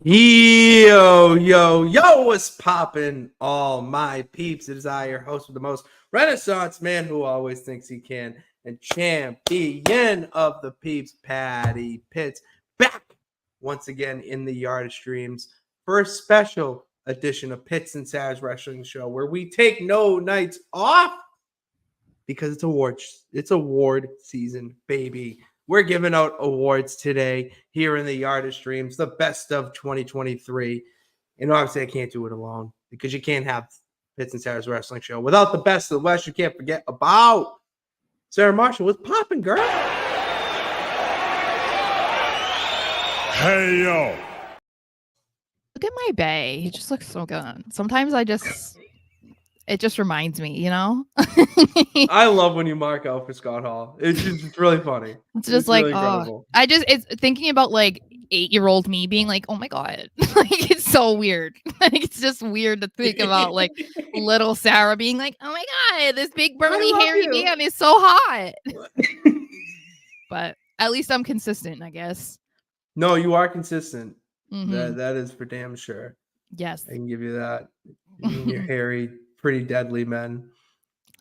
Yo, what's poppin', all my peeps? It is I, your host with the most, Renaissance man who always thinks he can, and champion of the peeps, Patty Pitts, back once again in the Yard of Streams for a special edition of Pitts and Sara's Wrestling Show, where we take no nights off because it's award season, baby. We're giving out awards today here in the Yard of Streams, the best of 2023. And obviously, I can't do it alone because you can't have Pitts and Sara's Wrestling Show without the best of the West. You can't forget about Sara Marshall. What's popping, girl? Hey, yo. Look at my bae. He just looks so good. Sometimes it just reminds me, you know? I love when you mark out for Scott Hall. It's really funny. It's like, really it's thinking about like 8-year-old me being like, oh my God. Like, it's so weird. Like, it's just weird to think about like little Sara being like, oh my God, this big burly hairy man is so hot. But at least I'm consistent, I guess. No, you are consistent. Mm-hmm. That is for damn sure. Yes. I can give you that. You and your hairy, pretty deadly men.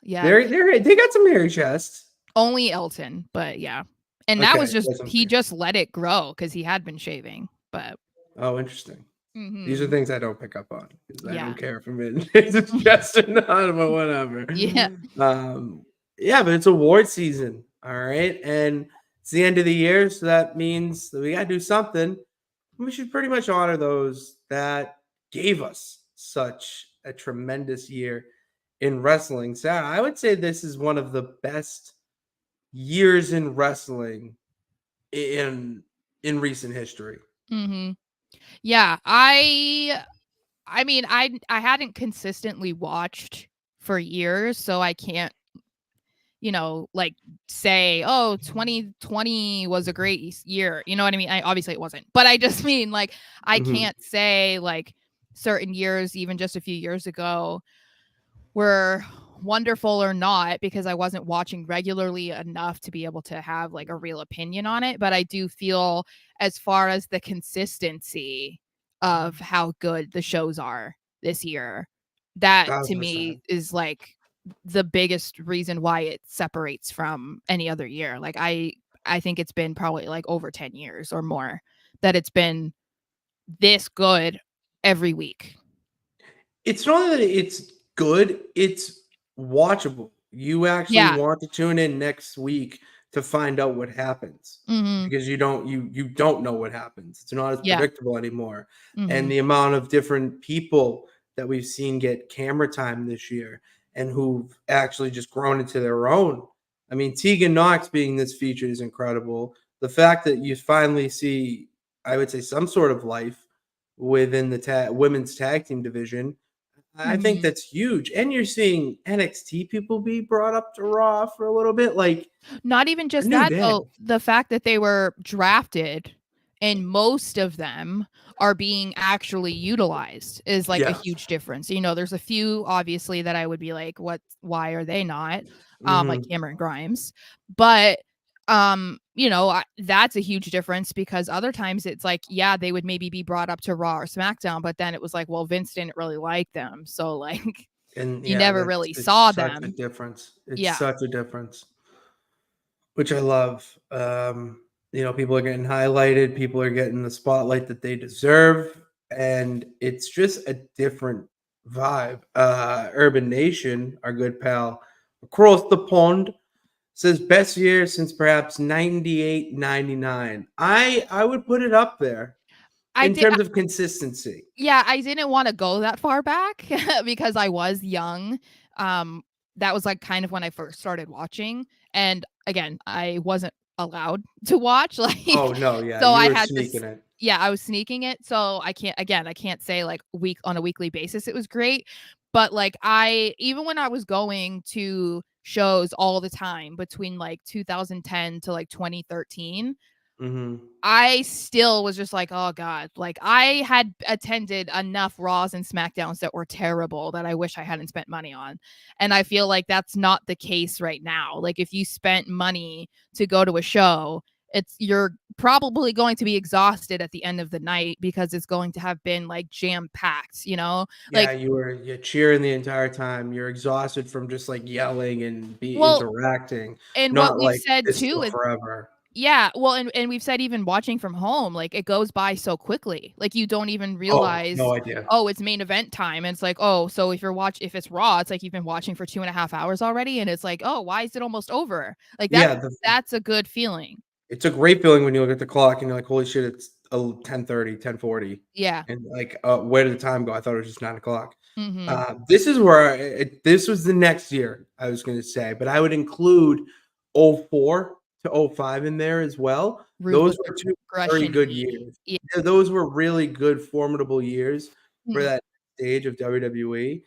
Yeah. They got some hairy chests. Only Elton, but yeah. And that was just, he just let it grow because he had been shaving. But oh, interesting. Mm-hmm. These are things I don't pick up on because I Yeah. don't care if it's a chest or not, but whatever. Yeah. Yeah, but it's award season. All right. And it's the end of the year. So that means that we got to do something. We should pretty much honor those that gave us such a tremendous year in wrestling. Sara, I would say this is one of the best years in wrestling in recent history. Mm-hmm. Yeah, I mean, I hadn't consistently watched for years, so I can't, like say, oh, 2020 was a great year. You know what I mean? Obviously it wasn't, but I just mean like I can't say like certain years, even just a few years ago, were wonderful or not because I wasn't watching regularly enough to be able to have like a real opinion on it. But I do feel as far as the consistency of how good the shows are this year, that 100%. To me is like the biggest reason why it separates from any other year. Like I think it's been probably like over 10 years or more that it's been this good every week. It's not that it's good, it's watchable. You actually want to tune in next week to find out what happens because you don't know what happens. It's not as predictable anymore. And the amount of different people that we've seen get camera time this year and who've actually just grown into their own. I mean, Tegan Knox being this featured is incredible. The fact that you finally see, I would say, some sort of life within the women's tag team division, I think that's huge. And you're seeing NXT people be brought up to Raw for a little bit. Like, not even just that, though. The fact that they were drafted and most of them are being actually utilized is like a huge difference. There's a few obviously that I would be like, why are they not? Like Cameron Grimes. But that's a huge difference because other times it's like, they would maybe be brought up to Raw or SmackDown, but then it was like, well, Vince didn't really like them. So like, and you never really saw them. It's such a difference, which I love. People are getting highlighted. People are getting the spotlight that they deserve. And it's just a different vibe. Urban Nation, our good pal across the pond, says best year since perhaps 98, 99. I would put it up there in terms of consistency. Yeah, I didn't want to go that far back because I was young. That was like kind of when I first started watching. And again, I wasn't allowed to watch. Like, oh no, yeah. So I had sneaking it. Yeah, I was sneaking it. So I can't say like on a weekly basis it was great. But like even when I was going to shows all the time between like 2010 to like 2013, I still was just like, oh God, like I had attended enough Raws and SmackDowns that were terrible that I wish I hadn't spent money on. And I feel like that's not the case right now. Like if you spent money to go to a show, you're probably going to be exhausted at the end of the night because it's going to have been like jam packed, Yeah, like, you're cheering the entire time. You're exhausted from just like yelling and be well, interacting, and what not we've like said this is too go is, forever. yeah, well, and we've said even watching from home, like it goes by so quickly. Like you don't even Oh, realize, no idea. oh, it's main event time. And it's like, oh, so if it's Raw, it's like you've been watching for 2.5 hours already, and it's like, oh, why is it almost over? Like Yeah, that's a good feeling. it's a great feeling when you look at the clock and you're like, "Holy shit, it's 10:30, 10:40," Yeah. and like, where did the time go? I thought it was just 9 o'clock. Mm-hmm. This is where this was the next year I was going to say, but I would include '04 to '05 in there as well. Those Ruthless were two very aggression. good years. Yeah. Yeah, those were really good, formidable years for Mhm. that stage of WWE.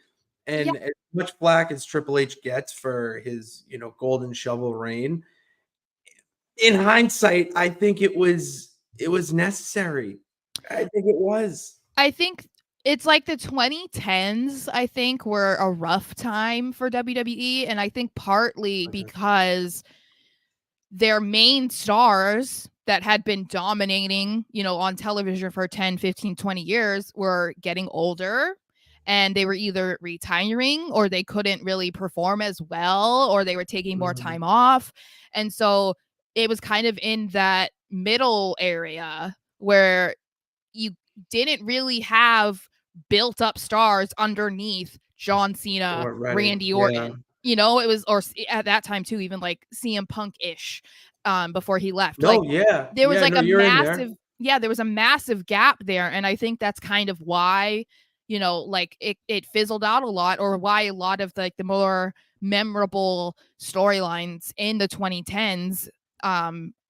Yeah. And as much flack as Triple H gets for his, golden shovel reign, in hindsight, I think it was necessary. I think it was. I think it's like the 2010s, I think, were a rough time for WWE. And I think partly Okay. because their main stars that had been dominating, on television for 10, 15, 20 years were getting older, and they were either retiring or they couldn't really perform as well, or they were taking more Mhm. time off. And so it was kind of in that middle area where you didn't really have built up stars underneath John They Cena, weren't ready. Randy Yeah. Orton. It was, or at that time too, even like CM Punk ish, before he left. No, Like yeah. there was Yeah, like no, a you're in there. massive, yeah, there was a massive gap there. And I think that's kind of why, like it fizzled out a lot, or why a lot of like the more memorable storylines in the 2010s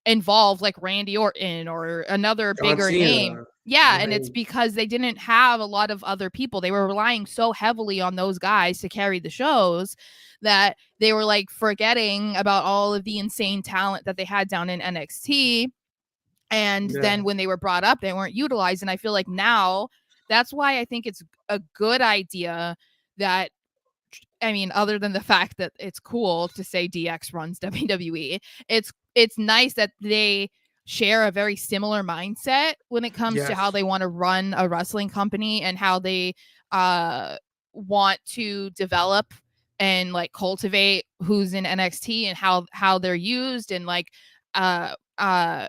involve like Randy Orton or another John bigger name. Cena, Yeah, and it's right. because they didn't have a lot of other people. They were relying so heavily on those guys to carry the shows that they were like forgetting about all of the insane talent that they had down in NXT. And Yeah. then when they were brought up, they weren't utilized. And I feel like now that's why I think it's a good idea that, I mean, other than the fact that it's cool to say DX runs WWE, it's nice that they share a very similar mindset when it comes to how Yes. they want to run a wrestling company and how they uh want to develop and like cultivate who's in NXT and how they're used, and like uh uh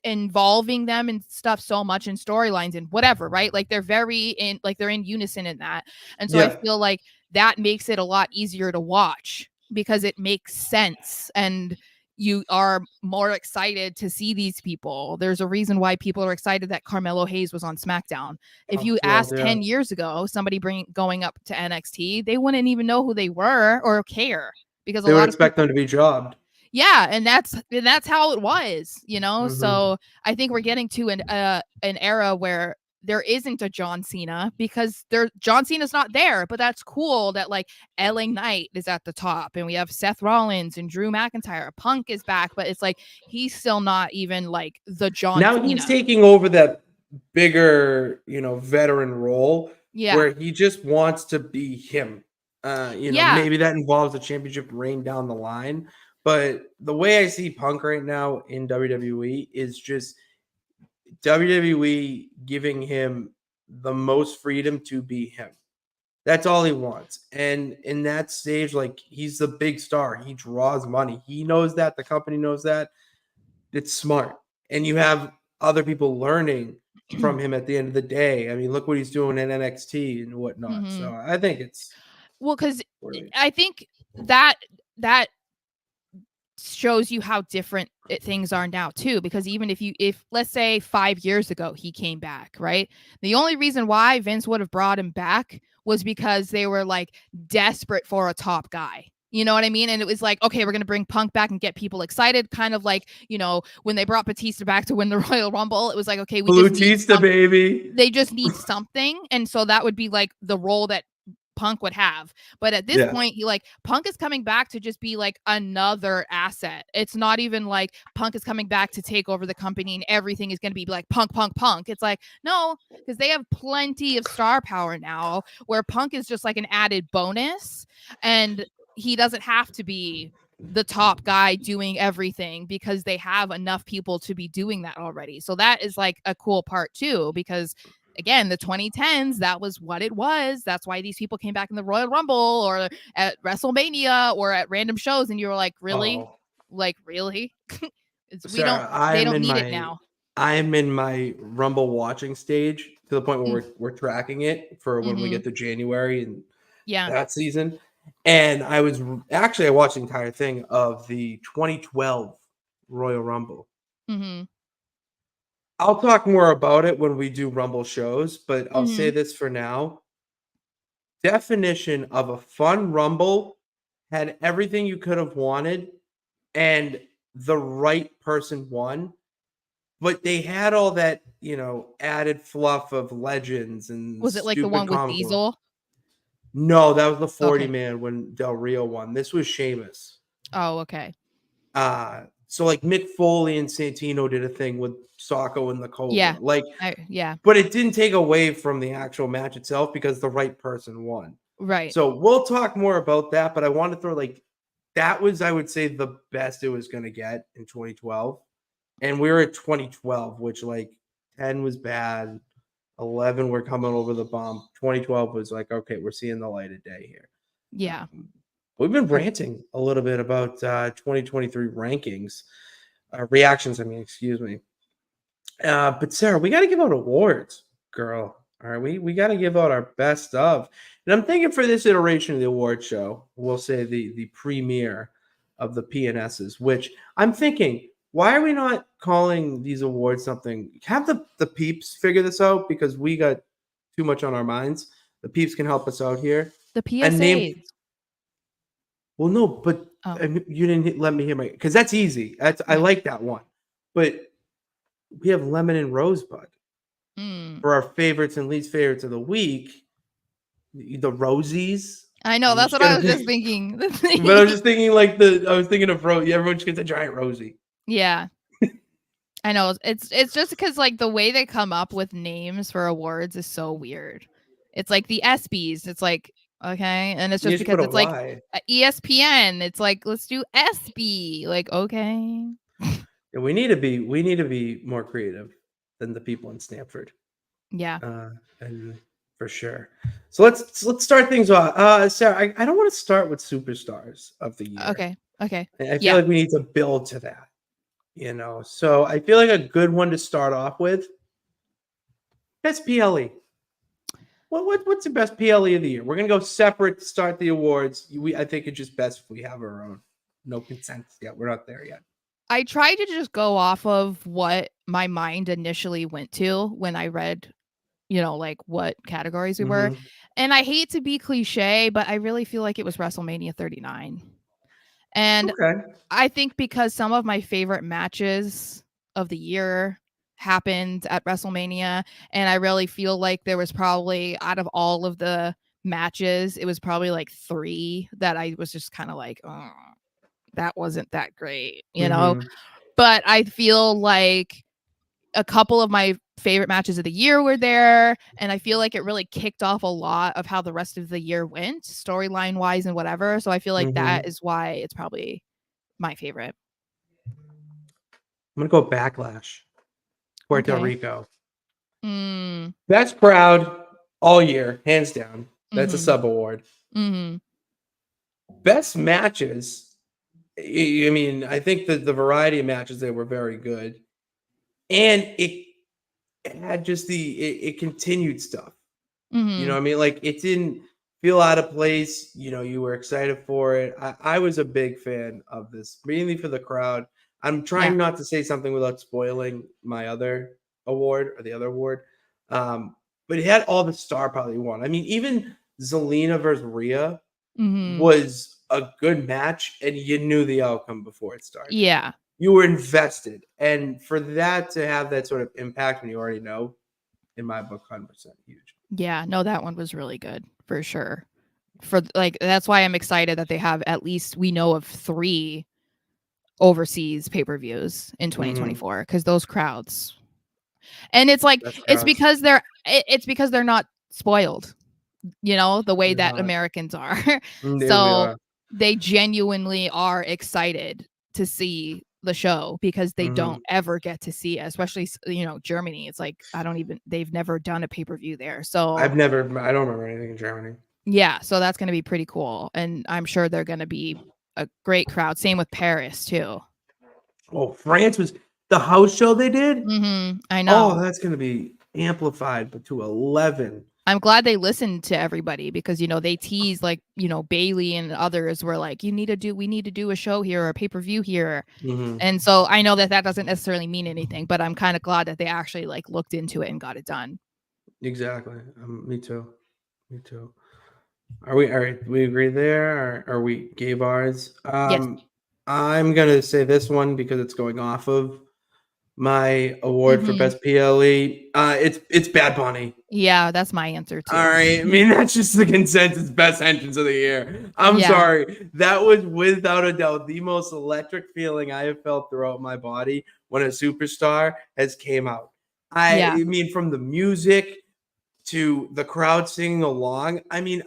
involving them and stuff so much in storylines and whatever, right? Like they're in unison in that. And so I Yeah. feel like that makes it a lot easier to watch because it makes sense, and you are more excited to see these people. There's a reason why people are excited that Carmelo Hayes was on SmackDown. If I'm you thrilled, asked yeah. 10 years ago somebody going up to NXT, they wouldn't even know who they were or care, because a They would lot of expect them people, to be jobbed. yeah, and that's how it was. Mhm. So I think we're getting to an era where there isn't a John Cena, because John Cena's not there, but that's cool that like LA Knight is at the top, and we have Seth Rollins and Drew McIntyre. Punk is back, but it's like he's still not even like the John Now he's Cena. taking over that bigger, veteran role Yeah. where he just wants to be him. Yeah. Maybe that involves a championship reign down the line, but the way I see Punk right now in WWE is just WWE giving him the most freedom to be him. That's all he wants. And in that stage, like he's the big star. He draws money. He knows that. The company knows that. It's smart. And you have other people learning from him at the end of the day. I mean, look what he's doing in NXT and whatnot. Hmm. So I think it's Well, because great. I think that shows you how different things are now too, because even if let's say 5 years ago he came back, right, the only reason why Vince would have brought him back was because they were like desperate for a top guy. You know what I mean? And it was like, okay, we're going to bring Punk back and get people excited, kind of like, when they brought Batista back to win the Royal Rumble, it was like, okay, we just need Blutista, baby. they just need something. And so that would be like the role that Punk would have. But at this Yeah. point, Punk is coming back to just be like another asset. It's not even like Punk is coming back to take over the company and everything is going to be like Punk, Punk, Punk. It's like, no, because they have plenty of star power now where Punk is just like an added bonus, and he doesn't have to be the top guy doing everything because they have enough people to be doing that already. So that is like a cool part too, because again, the 2010s, that was what it was. That's why these people came back in the Royal Rumble or at WrestleMania or at random shows, and you were like, really? Oh, Like, really? Sarah, They don't need it now. I am in my Rumble watching stage to the point where Mm, we're tracking it for when we mm-hmm. get to January and Yeah. that season. And I watched the entire thing of the 2012 Royal Rumble. Mm-hmm. I'll talk more about it when we do Rumble shows, but I'll Mm-hmm. say this for now. Definition of a fun Rumble, had everything you could have wanted, and the right person won. But they had all that, added fluff of legends and Was it like the stupid one with comical. Diesel? No, that was the 40 Okay. man when Del Rio won. This was Sheamus. Oh, okay. So like Mick Foley and Santino did a thing with Socko and the Yeah. Cobra. Like, Yeah. but it didn't take away from the actual match itself because the right person won. Right. So we'll talk more about that, but I want to throw like that was, I would say, the best it was going to get in 2012. And we were at 2012, which like 10 was bad, 11 we're coming over the bump. 2012 was like, okay, we're seeing the light of day here. Yeah. We've been ranting a little bit about 2023 rankings, reactions. I mean, excuse me. But Sarah, we got to give out awards, girl. All right, we got to give out our best of. And I'm thinking for this iteration of the award show, we'll say the premiere of the PNSs, which I'm thinking, why are we not calling these awards something? Have the peeps figure this out because we got too much on our minds. The peeps can help us out here. The And name. PSAs. Well, no, but Oh. you didn't let me hear my because that's easy. I Yeah. like that one, but we have lemon and rosebud for our favorites and least favorites of the week. The Rosies. I know, I'm that's just what I gonna was just think- thinking. But I was just thinking like I was thinking of everyone just gets a giant Rosie. Yeah. I know. It's just because like the way they come up with names for awards is so weird. It's like the ESPYs. It's like, okay. And it's You just just because put a it's like Y. ESPN. It's like, let's do ESPY. Like, okay. And we need to be more creative than the people in Stanford. Yeah. And for sure. So let's start things off. Sarah, I don't want to start with superstars of the year. Okay. Okay. I feel Yeah. like we need to build to that. So I feel like a good one to start off with. Best PLE. What's the best PLE of the year? We're gonna go separate to start the awards. I think it's just best if we have our own. No consent yet. We're not there yet. I tried to just go off of what my mind initially went to when I read, like what categories we were. Mhm. And I hate to be cliche, but I really feel like it was WrestleMania 39. And Okay. I think because some of my favorite matches of the year happened at WrestleMania, and I really feel like there was probably out of all of the matches, it was probably like 3 that I was just kind of like, oh, that wasn't that great, Mhm. But I feel like a couple of my favorite matches of the year were there, and I feel like it really kicked off a lot of how the rest of the year went, storyline wise and whatever. So I feel like that Mhm. is why it's probably my favorite. I'm gonna go Backlash. Puerto Okay. Rico. Mm. Best crowd all year, hands down. That's a Mhm. sub award. Mhm. Best matches. I mean, I think that the variety of matches they were very good, and it had just it continued stuff. You know Mhm. what I mean? Like it didn't feel out of place. You were excited for it. I was a big fan of this, mainly for the crowd. I'm Yeah. trying not to say something without spoiling my other award or the other award. But it had all the star power you want. I mean, even Zelina versus Rhea Mhm. was a good match, and you knew the outcome before it started. Yeah. You were invested, and for that to have that sort of impact when you already know, in my book, 100% huge. Yeah. No, that one was really good for sure. For like, that's why I'm excited that they have at least we know of 3 overseas pay-per-views in Mhm. 2024 because those crowds, and it's like That's it's crowds. because they're not spoiled, the way They're that not. Americans are. They So are. they genuinely are excited to see the show because they don't ever get to see it, especially Germany. It's like they've never done a pay-per-view there. So I don't remember anything in Germany. yeah, so that's going to be pretty cool, and I'm sure they're going to be a great crowd. Same with Paris too. Oh, France was the house show they did. I Oh, know. that's gonna be amplified, but to 11. I'm glad they listened to everybody because they tease like Bailey and others were like we need to do a show here or a pay-per-view here. And so I know that doesn't necessarily mean anything, but I'm kind of glad that they actually like looked into it and got it done. Exactly. Me too. Me too. Are we agree there, or we gave ours? Yes. I'm gonna say this one because it's going off of my award for best PLE. It's Bad Bunny. Yeah, that's my answer too. All right. I mean, that's just the consensus best entrance of the year. I'm Yeah. sorry. That was without a doubt the most electric feeling I have felt throughout my body when a superstar has came out. I mean, from the music to the crowd singing along. I mean,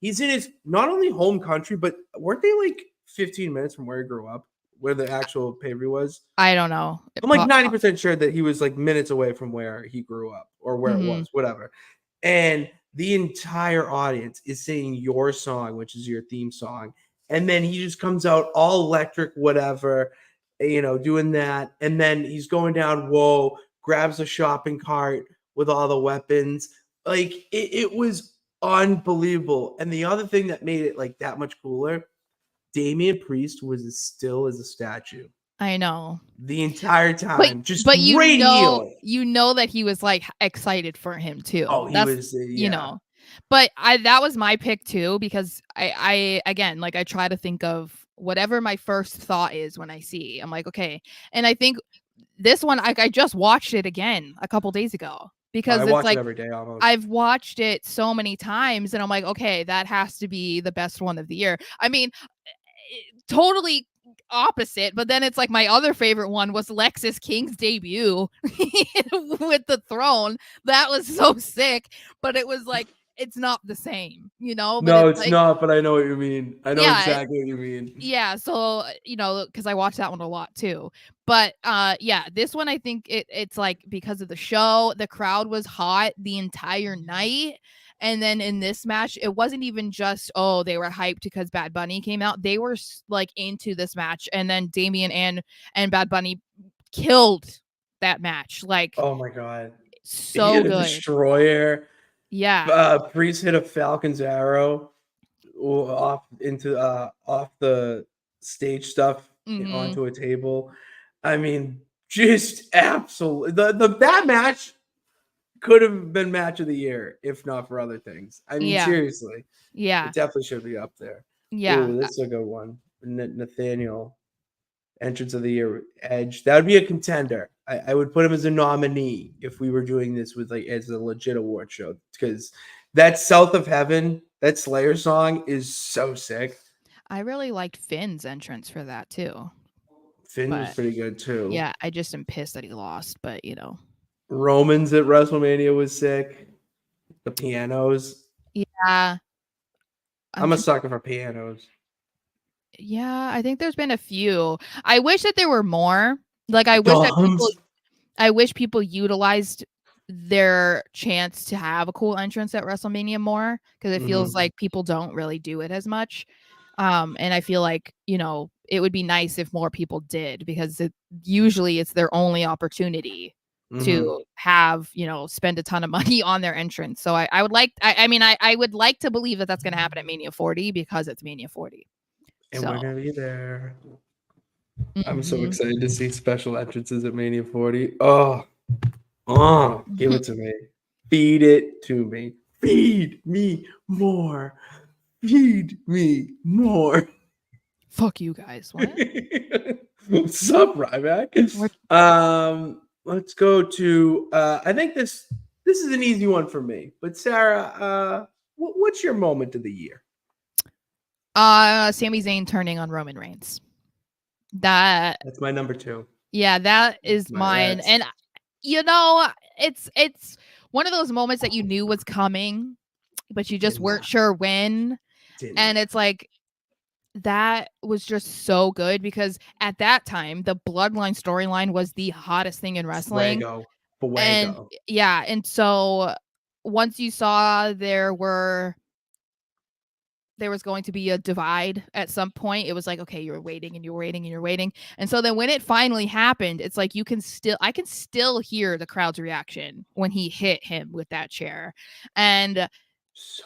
he's in his not only home country, but weren't they like 15 minutes from where he grew up, where the actual pay-per-view was? I don't know. I'm like 90% sure that he was like minutes away from where he grew up or where it was, whatever. And the entire audience is singing your song, which is your theme song. And then he just comes out all electric, whatever, doing that. And then he's going down, whoa, grabs a shopping cart with all the weapons. Like it was unbelievable. And the other thing that made it like that much cooler, Damian Priest was as still as a statue. I know. The entire time. But you know that he was like excited for him too. Oh, he was, But that was my pick too, because I again, like I try to think of whatever my first thought is when I see. I'm like, okay. And I think this one, I just watched it again a couple days ago because I watch like it every day almost. I've watched it so many times and I'm like, okay, that has to be the best one of the year. I mean, totally opposite, but then it's like my other favorite one was Lexis King's debut with the throne. That was so sick, but it was like it's not the same, but no, it's like, not, but I know what you mean. I know exactly what you mean. Yeah, so because I watched that one a lot too. But yeah, this one I think it's like because of the show, the crowd was hot the entire night. And then in this match, it wasn't even just, they were hyped because Bad Bunny came out. They were like into this match. And then Damian and Bad Bunny killed that match. Like, oh my God. So he hit good. A destroyer. Yeah. Priest hit a Falcon's arrow off the stage stuff onto a table. I mean, just absolutely that match could have been match of the year if not for other things. I mean, seriously. Yeah. It definitely should be up there. Yeah. Ooh, this is a good one. Nathaniel, entrance of the year, Edge. That would be a contender. I would put him as a nominee if we were doing this with like as a legit award show, because that South of Heaven, that Slayer song is so sick. I really liked Finn's entrance for that too. Finn was pretty good too. Yeah, I just am pissed that he lost, but Romans at WrestleMania was sick. The pianos. Yeah. I'm a sucker for pianos. Yeah, I think there's been a few. I wish that there were more. Like I wish people utilized their chance to have a cool entrance at WrestleMania more, because it feels like people don't really do it as much. And I feel like, it would be nice if more people did, because usually it's their only opportunity to have, spend a ton of money on their entrance. So I would like, I would like to believe that that's going to happen at Mania 40 because it's Mania 40. And we're going to be there. I'm so excited to see special entrances at Mania 40. Oh, give it to me. Feed it to me. Feed me more. Feed me more. Fuck you guys. What? What's up, Ryback? Let's go to I think this is an easy one for me. But Sarah, what's your moment of the year? Sami Zayn turning on Roman Reigns. That's my number 2. Yeah, that is mine. And it's one of those moments that you knew was coming, but you just weren't sure when. And it's like, that was just so good because at that time the bloodline storyline was the hottest thing in wrestling. Fuego. And Fuego. yeah, and so once you saw there was going to be a divide at some point, it was like, okay, you're waiting and you're waiting and you're waiting. And so then when it finally happened, it's like I can still hear the crowd's reaction when he hit him with that chair. And So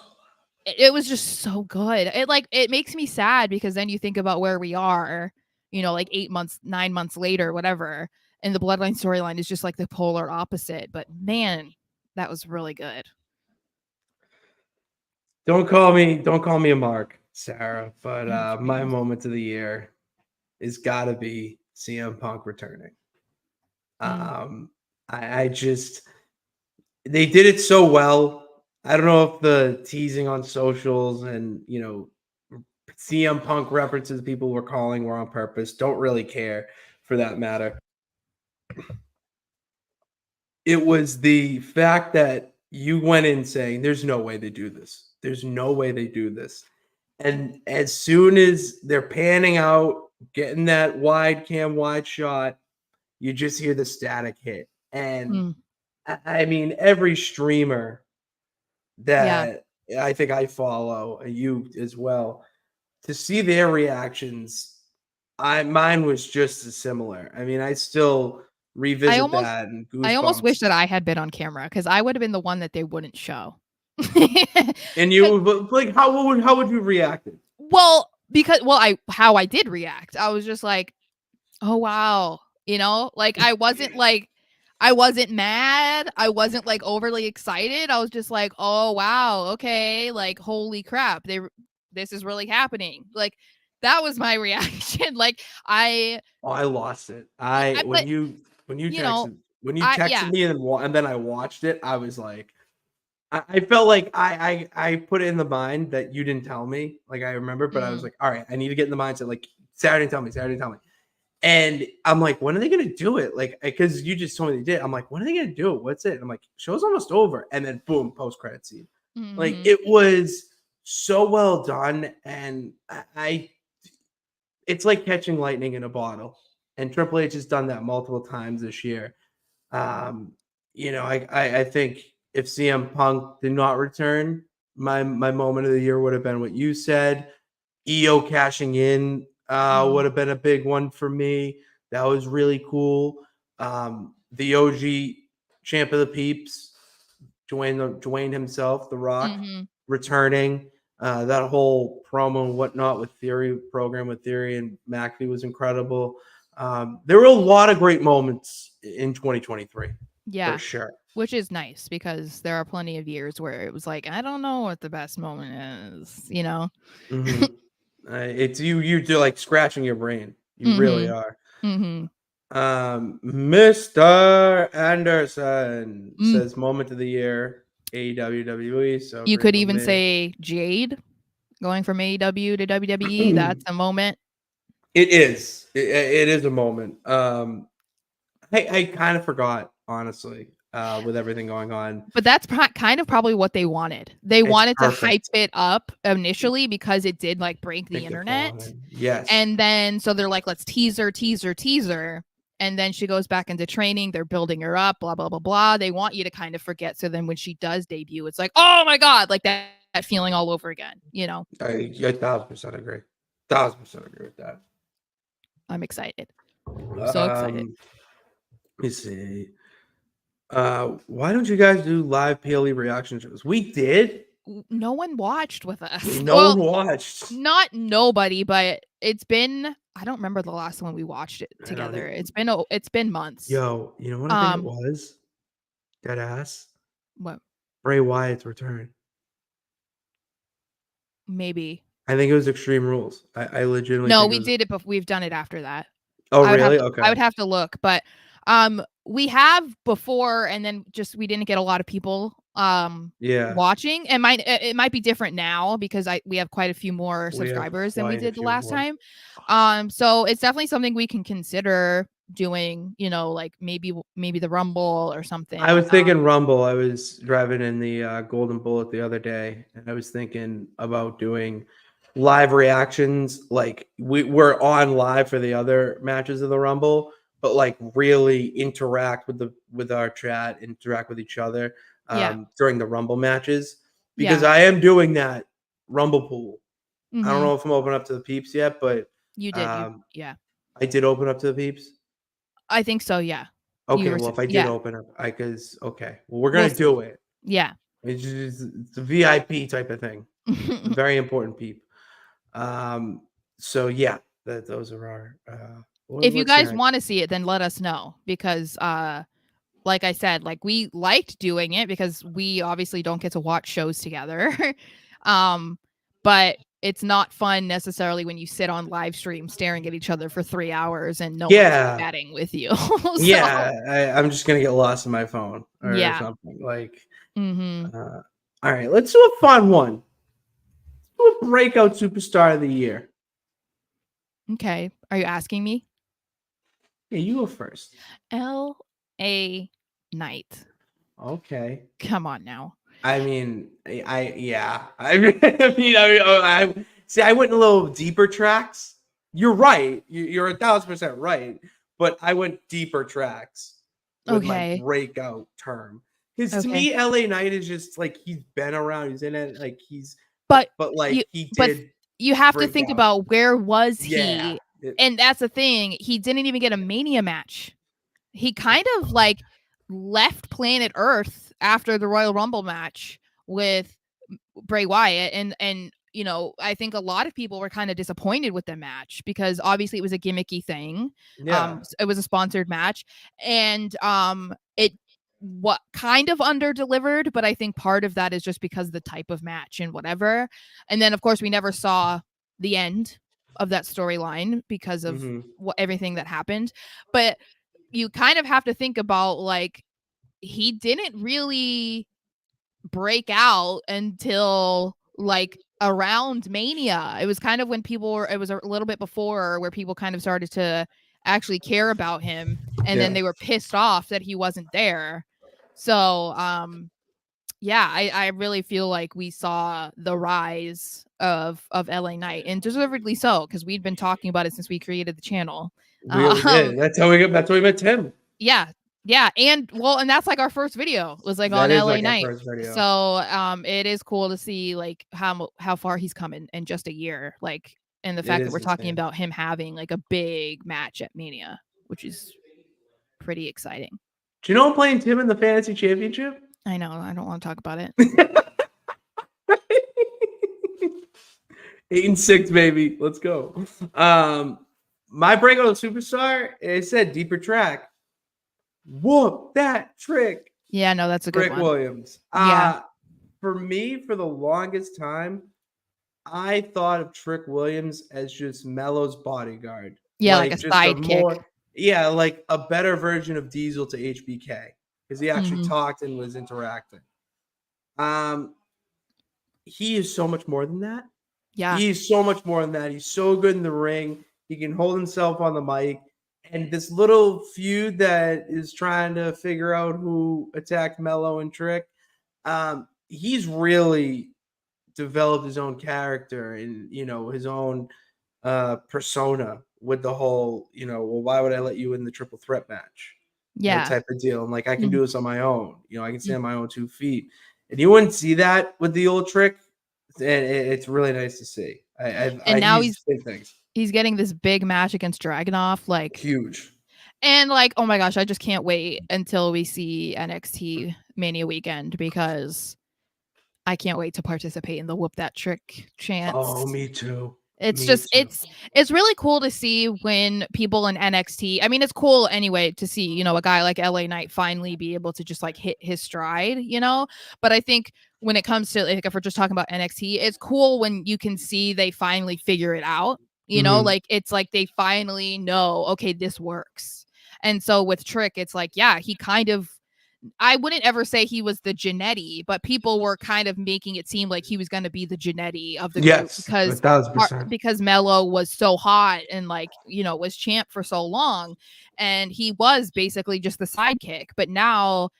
it was just so good. It makes me sad because then you think about where we are, like 8 months, 9 months later, whatever, and the bloodline storyline is just like the polar opposite. But man, that was really good. don't call me a mark, Sarah, but my moment of the year is gotta be CM Punk returning. Mm. I just they did it so well. I don't know if the teasing on socials and CM Punk references people were calling were on purpose. Don't really care for that matter. It was the fact that you went in saying, "There's no way they do this. There's no way they do this." And as soon as they're panning out, getting that wide shot, you just hear the static hit. And Mm. I mean, every streamer Yeah. that I think I follow, you as well, to see their reactions, mine was just as similar. I mean, I still I revisit almost that and I almost wish that goosebumps. I had been on camera because I would have been the one that they wouldn't show. And 'Cause you, but like, how would you react? I how I did react, I was just like, "Oh, wow." Like, I wasn't mad, I wasn't, like, overly excited, I was just like, "Oh, wow, okay, like, holy crap, this is really happening." Like, that was my reaction, like, I Oh, I lost it. I but, you know, When you I yeah. texted me and then I watched it, I was like, I felt like I put it in the mind that you didn't tell me. Like I remember, but I was Mm, like, all right, I need to get in the mindset. Like Saturday, tell me. And I'm like, when are they gonna do it? Like, because you just told me they did. I'm like, when are they gonna do it? What's it? I'm like, show's almost over. And then boom, post credit scene. Like mhm, it was so well done. And it's like catching lightning in a bottle. And Triple H has done that multiple times this year. Um, I think if CM Punk did not return, my moment of the year would have been what you said. EO cashing in would mm, have been a big one for me. That was really cool. The OG champ of the peeps, Dwayne himself, The Rock, mhm. returning. That whole promo and whatnot with Theory program with Theory and McAfee was incredible. There were a lot of great moments in 2023 for Yeah, sure. which is nice because there are plenty of years where it was like, I don't know what the best moment is? Hmm. It's you're like scratching your brain. You really Mhm, are. mhm. Mr. Anderson Mm. says moment of the year, AEW WWE. So You agree could with even me. say Jade going from AEW to WWE, that's a moment. It is. It is a moment. I kind of forgot, honestly, with everything going on. But that's kind of probably what they wanted. They It's wanted to hype perfect. it up initially because it did, like, break the Make the internet, following. Yes. and then so they're like, "Let's tease her, tease her, tease her," and then she goes back into training, they're building her up, blah, blah, blah, blah. They want you to kind of forget, so then when she does debut, it's like, "Oh my god," like that feeling all over again? I 1000% agree. 1000% agree with that. I'm excited. So excited. Let me see. Why don't you guys do live PLE reaction shows? We did. No one watched with us. No Well, one watched. not nobody, but it's been I don't remember the last one we watched it I don't. together. It's been months. Yo, you know what I think it Um, was? Dead ass. what Bray Wyatt's return. maybe. I think it was Extreme Rules. I legitimately No, think it we was. did it before. We've done it after that. Oh, I would have really? to I Okay. would have to look, but we have before and then just we didn't get a lot of people Yeah, watching. It might be different now because we have quite a few more we have subscribers than we quite a did the few last more. time. Awesome. So it's definitely something we can consider doing, like maybe the Rumble or I something. was thinking Rumble. I was driving in the Golden Bullet the other day, and I was thinking about doing live reactions. Like we're on live for the other matches of the Rumble, but like really interact with our chat, interact with each other Yeah. during the Rumble matches because Yeah. I am doing that Rumble pool. I don't Mm-hmm. know if I'm open up to the peeps yet, but You did. Yeah. I did open up to the peeps. I think so. Yeah. You Okay, were. well if I did Yeah. open up, I cause okay, well we're We'll gonna see. do it. Yeah. It's a VIP type of thing. Very important peep. Um, so yeah, those are our If you what's guys next? want to see it, then let us know because like I said, like we liked doing it because we obviously don't get to watch shows together. But it's not fun necessarily when you sit on live stream staring at each other for 3 hours and no one's Yeah, chatting with you. So yeah. I'm just gonna get lost in my phone or yeah. something. Like, Mm-hmm. all right, let's do a fun one. Let's do a breakout superstar of the year. Okay. Are you asking me? Yeah, you go first. L.A. Knight. Okay. Come on now. I mean, yeah. I see. I went a little deeper tracks. You're right. You're 1,000% right. But I went deeper tracks with my Okay. breakout term. Because to Okay. me, LA Knight is just like he's been around. He's in it. Like But but you like he but did you have to break think out. about where was Yeah. he? And that's the thing. He didn't even get a Mania match. He kind of like left planet Earth after the Royal Rumble match with Bray Wyatt and you know, I think a lot of people were kind of disappointed with the match because obviously it was a gimmicky thing. Yeah. It was a sponsored match and it what kind of under delivered, but I think part of that is just because the type of match and whatever. And then of course we never saw the end of that storyline because of Mm-hmm. what everything that happened. But you kind of have to think about like he didn't really break out until like around Mania. It was kind of when people were, it was a little bit before where people kind of started to actually care about him and then Yeah. they were pissed off that he wasn't there. So, yeah, I really feel like we saw the rise of LA Knight and deservedly so because we'd been talking about it since we created the channel. Really Um, did. That's how we met Tim. yeah, yeah, and well, and that's like our first video was like That on is LA like our Knight. first video. So it is cool to see like how far he's come in just a year, like, and the It fact that is we're talking insane. about him having like a big match at Mania, which is pretty exciting. Do you know I'm playing Tim in the fantasy championship? I know, I don't want to talk about it. 8-6, baby. Let's go. My breakout superstar, it said deeper track. Whoop that trick. Yeah, no, that's a good Rick one. Williams. Yeah, For me, for the longest time, I thought of Trick Williams as just Mello's bodyguard. yeah, like a Like just a sidekick. more, yeah, like a better version of Diesel to HBK. Because he actually Mhm. talked and was interacting. Um, he is so much more than that. Yeah, He's so much more than that. He's so good in the ring. He can hold himself on the mic. And this little feud that is trying to figure out who attacked Mello and Trick, he's really developed his own character and his own persona with the whole, well, why would I let you in the triple threat match? yeah. Type of deal. And like I can Mhm. do this on my own. I can stand on my own 2 feet. And you wouldn't see that with the old Trick. And it's really nice to see. And now He's big things. he's getting this big match against Dragunov, like. Huge. And like, oh my gosh, I just can't wait until we see NXT Mania weekend because I can't wait to participate in the whoop that trick Oh, chance. me too. It's Me just too. it's really cool to see when people in NXT, I mean, it's cool anyway to see, a guy like LA Knight finally be able to just like hit his stride, But I think when it comes to like if we're just talking about NXT, it's cool when you can see they finally figure it out. Mhm. Like it's like they finally know, okay, this works. And so with Trick, it's like, yeah, he kind of, I wouldn't ever say he was the Janetti, but people were kind of making it seem like he was going to be the Janetti of the group Yes, because 1,000%. because Mello was so hot and like, was champ for so long. And he was basically just the sidekick. But now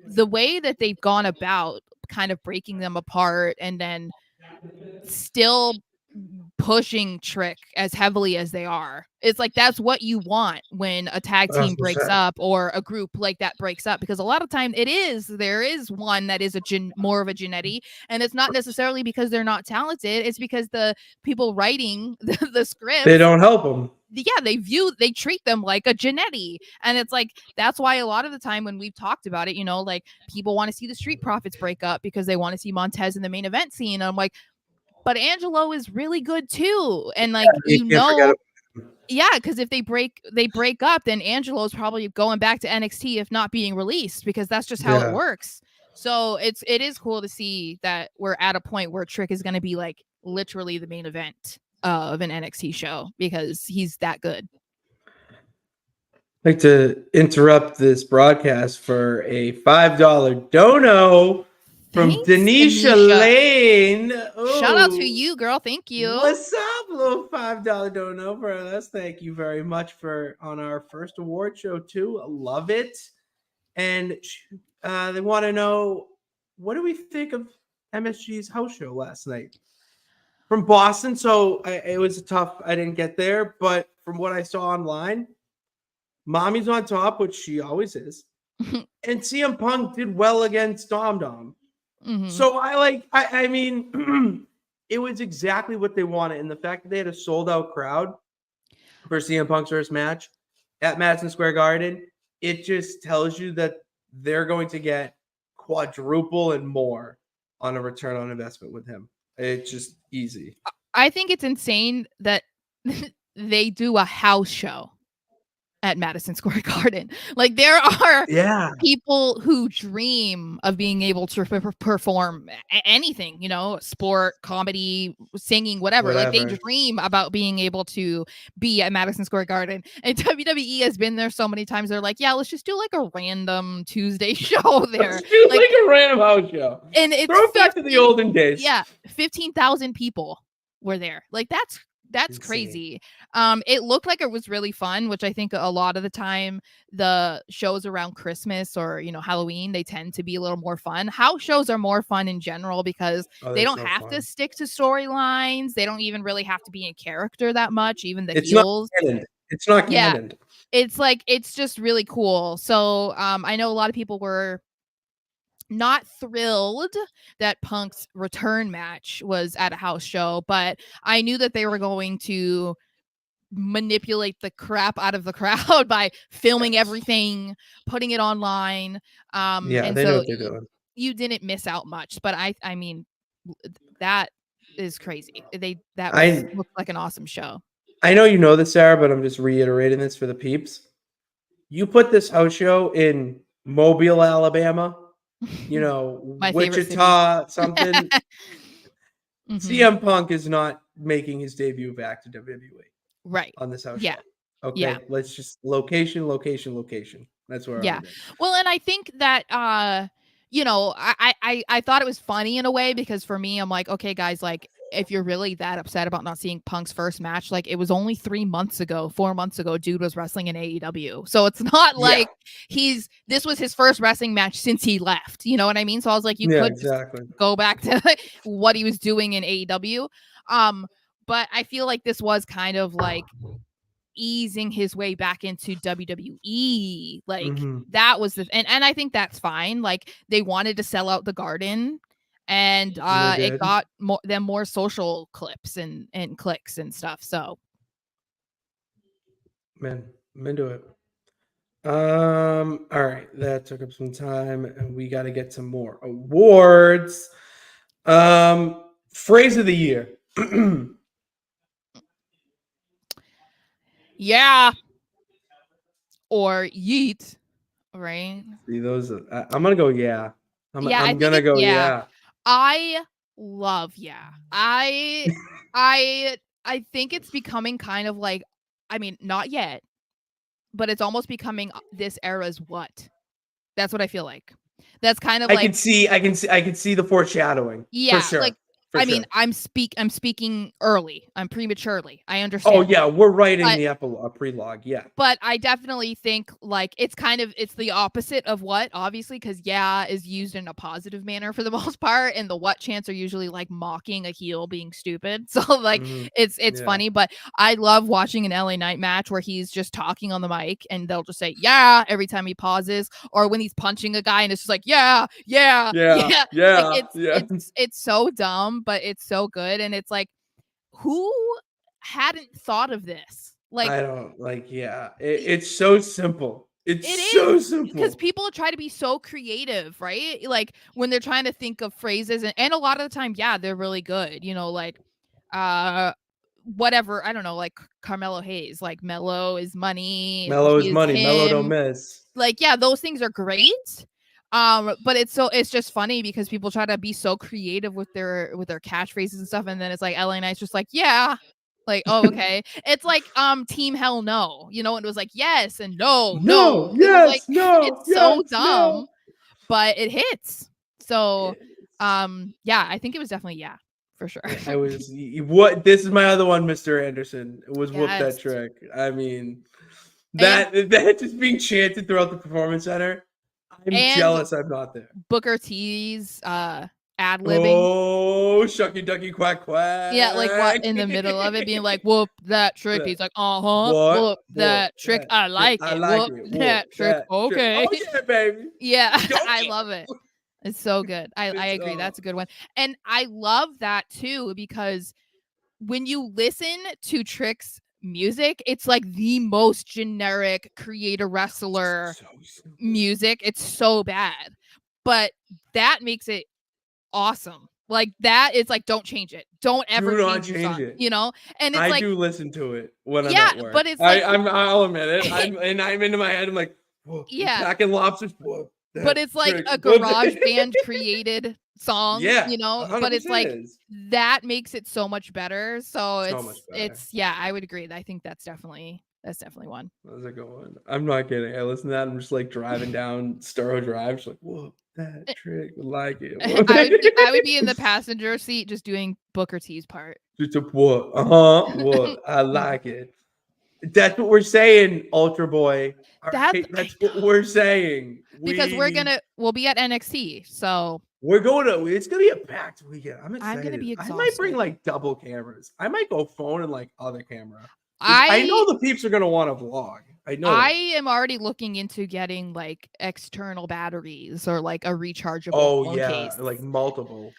the way that they've gone about kind of breaking them apart and then still pushing Trick as heavily as they are. It's like that's what you want when a tag team breaks up or a group like that breaks up, because a lot of time there is one that is more of a Genetti, and it's not necessarily because they're not talented. It's because the people writing the scripts, they don't help them. Yeah, they treat them like a Genetti, and it's like that's why a lot of the time when we've talked about it, like people want to see the Street Profits break up because they want to see Montez in the main event scene. And I'm like, but Angelo is really good too, and like yeah, because if they break up, then Angelo's probably going back to NXT if not being released, because that's just how it works. So it is cool to see that we're at a point where Trick is going to be like literally the main event of an NXT show because he's that good. I'd like to interrupt this broadcast for a $5 dono from Denisha Lane. Oh, shout out to you, girl. Thank you. What's up, little $5 dono for us? Thank you very much on our first award show too. I love it. And they want to know, what do we think of MSG's house show last night from Boston? So it was tough. I didn't get there, but from what I saw online, Mommy's on top, which she always is. And CM Punk did well against Dom Dom. Mm-hmm. So I mean, it was exactly what they wanted. And the fact that they had a sold out crowd for CM Punk's first match at Madison Square Garden, it just tells you that they're going to get quadruple and more on a return on investment with him. It's just easy. I think it's insane that they do a house show at Madison Square Garden. Like there are people who dream of being able to perform anything, sport, comedy, singing, whatever. Like they dream about being able to be at Madison Square Garden. And WWE has been there so many times. They're like, yeah, let's just do like a random Tuesday show there. like a random house show. And it's throw it back to the olden days. Yeah. 15,000 people were there. Like that's crazy. It looked like it was really fun, which I think a lot of the time the shows around Christmas or Halloween, they tend to be a little more fun. House shows are more fun in general because they don't have to stick to storylines. They don't even really have to be in character that much. Even the heels. It's not canon. It's like it's just really cool. So I know a lot of people were not thrilled that Punk's return match was at a house show, but I knew that they were going to manipulate the crap out of the crowd by filming everything, putting it online. And they know what they're doing. You didn't miss out much, but I mean that is crazy. Looked like an awesome show. I know you know this, Sarah, but I'm just reiterating this for the peeps. You put this house show in Mobile, Alabama, Wichita, something. Mm-hmm. CM Punk is not making his debut back to WWE. On this house show. Okay. Yeah. Let's just location. That's where I'm Well, and I think that I thought it was funny in a way because for me, I'm like, okay, guys, like if you're really that upset about not seeing Punk's first match, like it was only 4 months ago, dude was wrestling in AEW. So it's not like this was his first wrestling match since he left. You know what I mean? So I was like, you could just go back to what he was doing in AEW. But I feel like this was kind of like easing his way back into WWE. Like that was and I think that's fine. Like they wanted to sell out the Garden. And it got more social clips and clicks and stuff. So, man, I'm into it. All right, that took up some time, and we got to get some more awards. Phrase of the year. Yeah. Or yeet, right? See those? I'm gonna go. Yeah. I'm gonna go. Yeah. I love I think it's becoming kind of like, I mean, not yet, but it's almost becoming this era's what. That's what I feel like. That's kind of I can see the foreshadowing. Yeah, for sure. For I mean, sure. I'm speaking early. I'm prematurely. I Oh understand. yeah, we're writing But the prelogue. Yeah. but I definitely think like it's the opposite of what, obviously, because yeah is used in a positive manner for the most part, and the what chants are usually like mocking a heel being stupid. So like Mhm. it's Yeah. funny, but I love watching an LA Knight match where he's just talking on the mic and they'll just say yeah every time he pauses, or when he's punching a guy and it's just like yeah, yeah, Yeah. yeah. Like Yeah. it's Yeah. it's it's so dumb, but it's so good, and it's like who hadn't thought of this? Like I don't like. Yeah. It's so simple. It's it so is because simple. people try to be so creative, right? Like when they're trying to think of phrases, and a lot of the time, yeah, they're really good. Like uh whatever, I don't know, like Carmelo Hayes, like mellow is money, Mellow is he is money. Mellow don't him. miss. Like, yeah, those things are great. But it's just funny because people try to be so creative with their catchphrases and stuff, and then it's like LA Knight's just like, yeah. Like, oh, okay. It's like Team Hell No, and it was like yes and no, No. no. It was like Yes. No. it's so Yes. No. dumb, but it hits. So It's- yeah, I think it was definitely yeah, for sure. Yeah, I was what this is my other one, Mr. Anderson. It was whoop that Yes. trick. I mean, And that just being chanted throughout the performance center. I'm and jealous I'm not there. Booker T's ad-libbing. Oh, shucky ducky quack Yeah, like what quack. in the middle of it being like, whoop that trick. Yeah. He's like, uh-huh, What? whoop Whoop that trick. that I trick. like I it. like Whoop it. that Whoop trick. that trick. Okay. Oh yeah, baby. Yeah, Go I get love it. It's so good. I it's agree. That's a good one. And I love that too, because when you listen to Trick's music, it's like the most generic creator wrestler so simple. music. It's so bad. But that makes it awesome. Like that is like don't change it. Don't ever Do not change your change song, it. And it's I like do listen to it when I'm yeah, at work. but it's like I'll admit it. I'm into my head. I'm like, whoa, yeah, packing lobsters. Whoa, but that it's like trick. a Whoop. garage band created song, Yeah, 100% but it's like is that makes it so much better. So so much better. it's yeah, I would agree. I think that's definitely one. How's it going? I'm not kidding. I listen to that. I'm just like driving down Sturo Drive, just like, whoa, that trick. Like it. Whoop. I would be in the passenger seat just doing Booker T's part. Just a what? What? I like it. That's what we're saying, Ultra Boy. All right, I that's what we're saying. because we'll be at NXT. So We're going to. It's gonna be a packed weekend. I'm I'm gonna excited. be I might bring exhausted. like double cameras. I might go phone and like other camera. I I know the peeps are gonna want to vlog. I know. I That. am already looking into getting like external batteries or like a rechargeable Oh phone yeah, case. like multiple.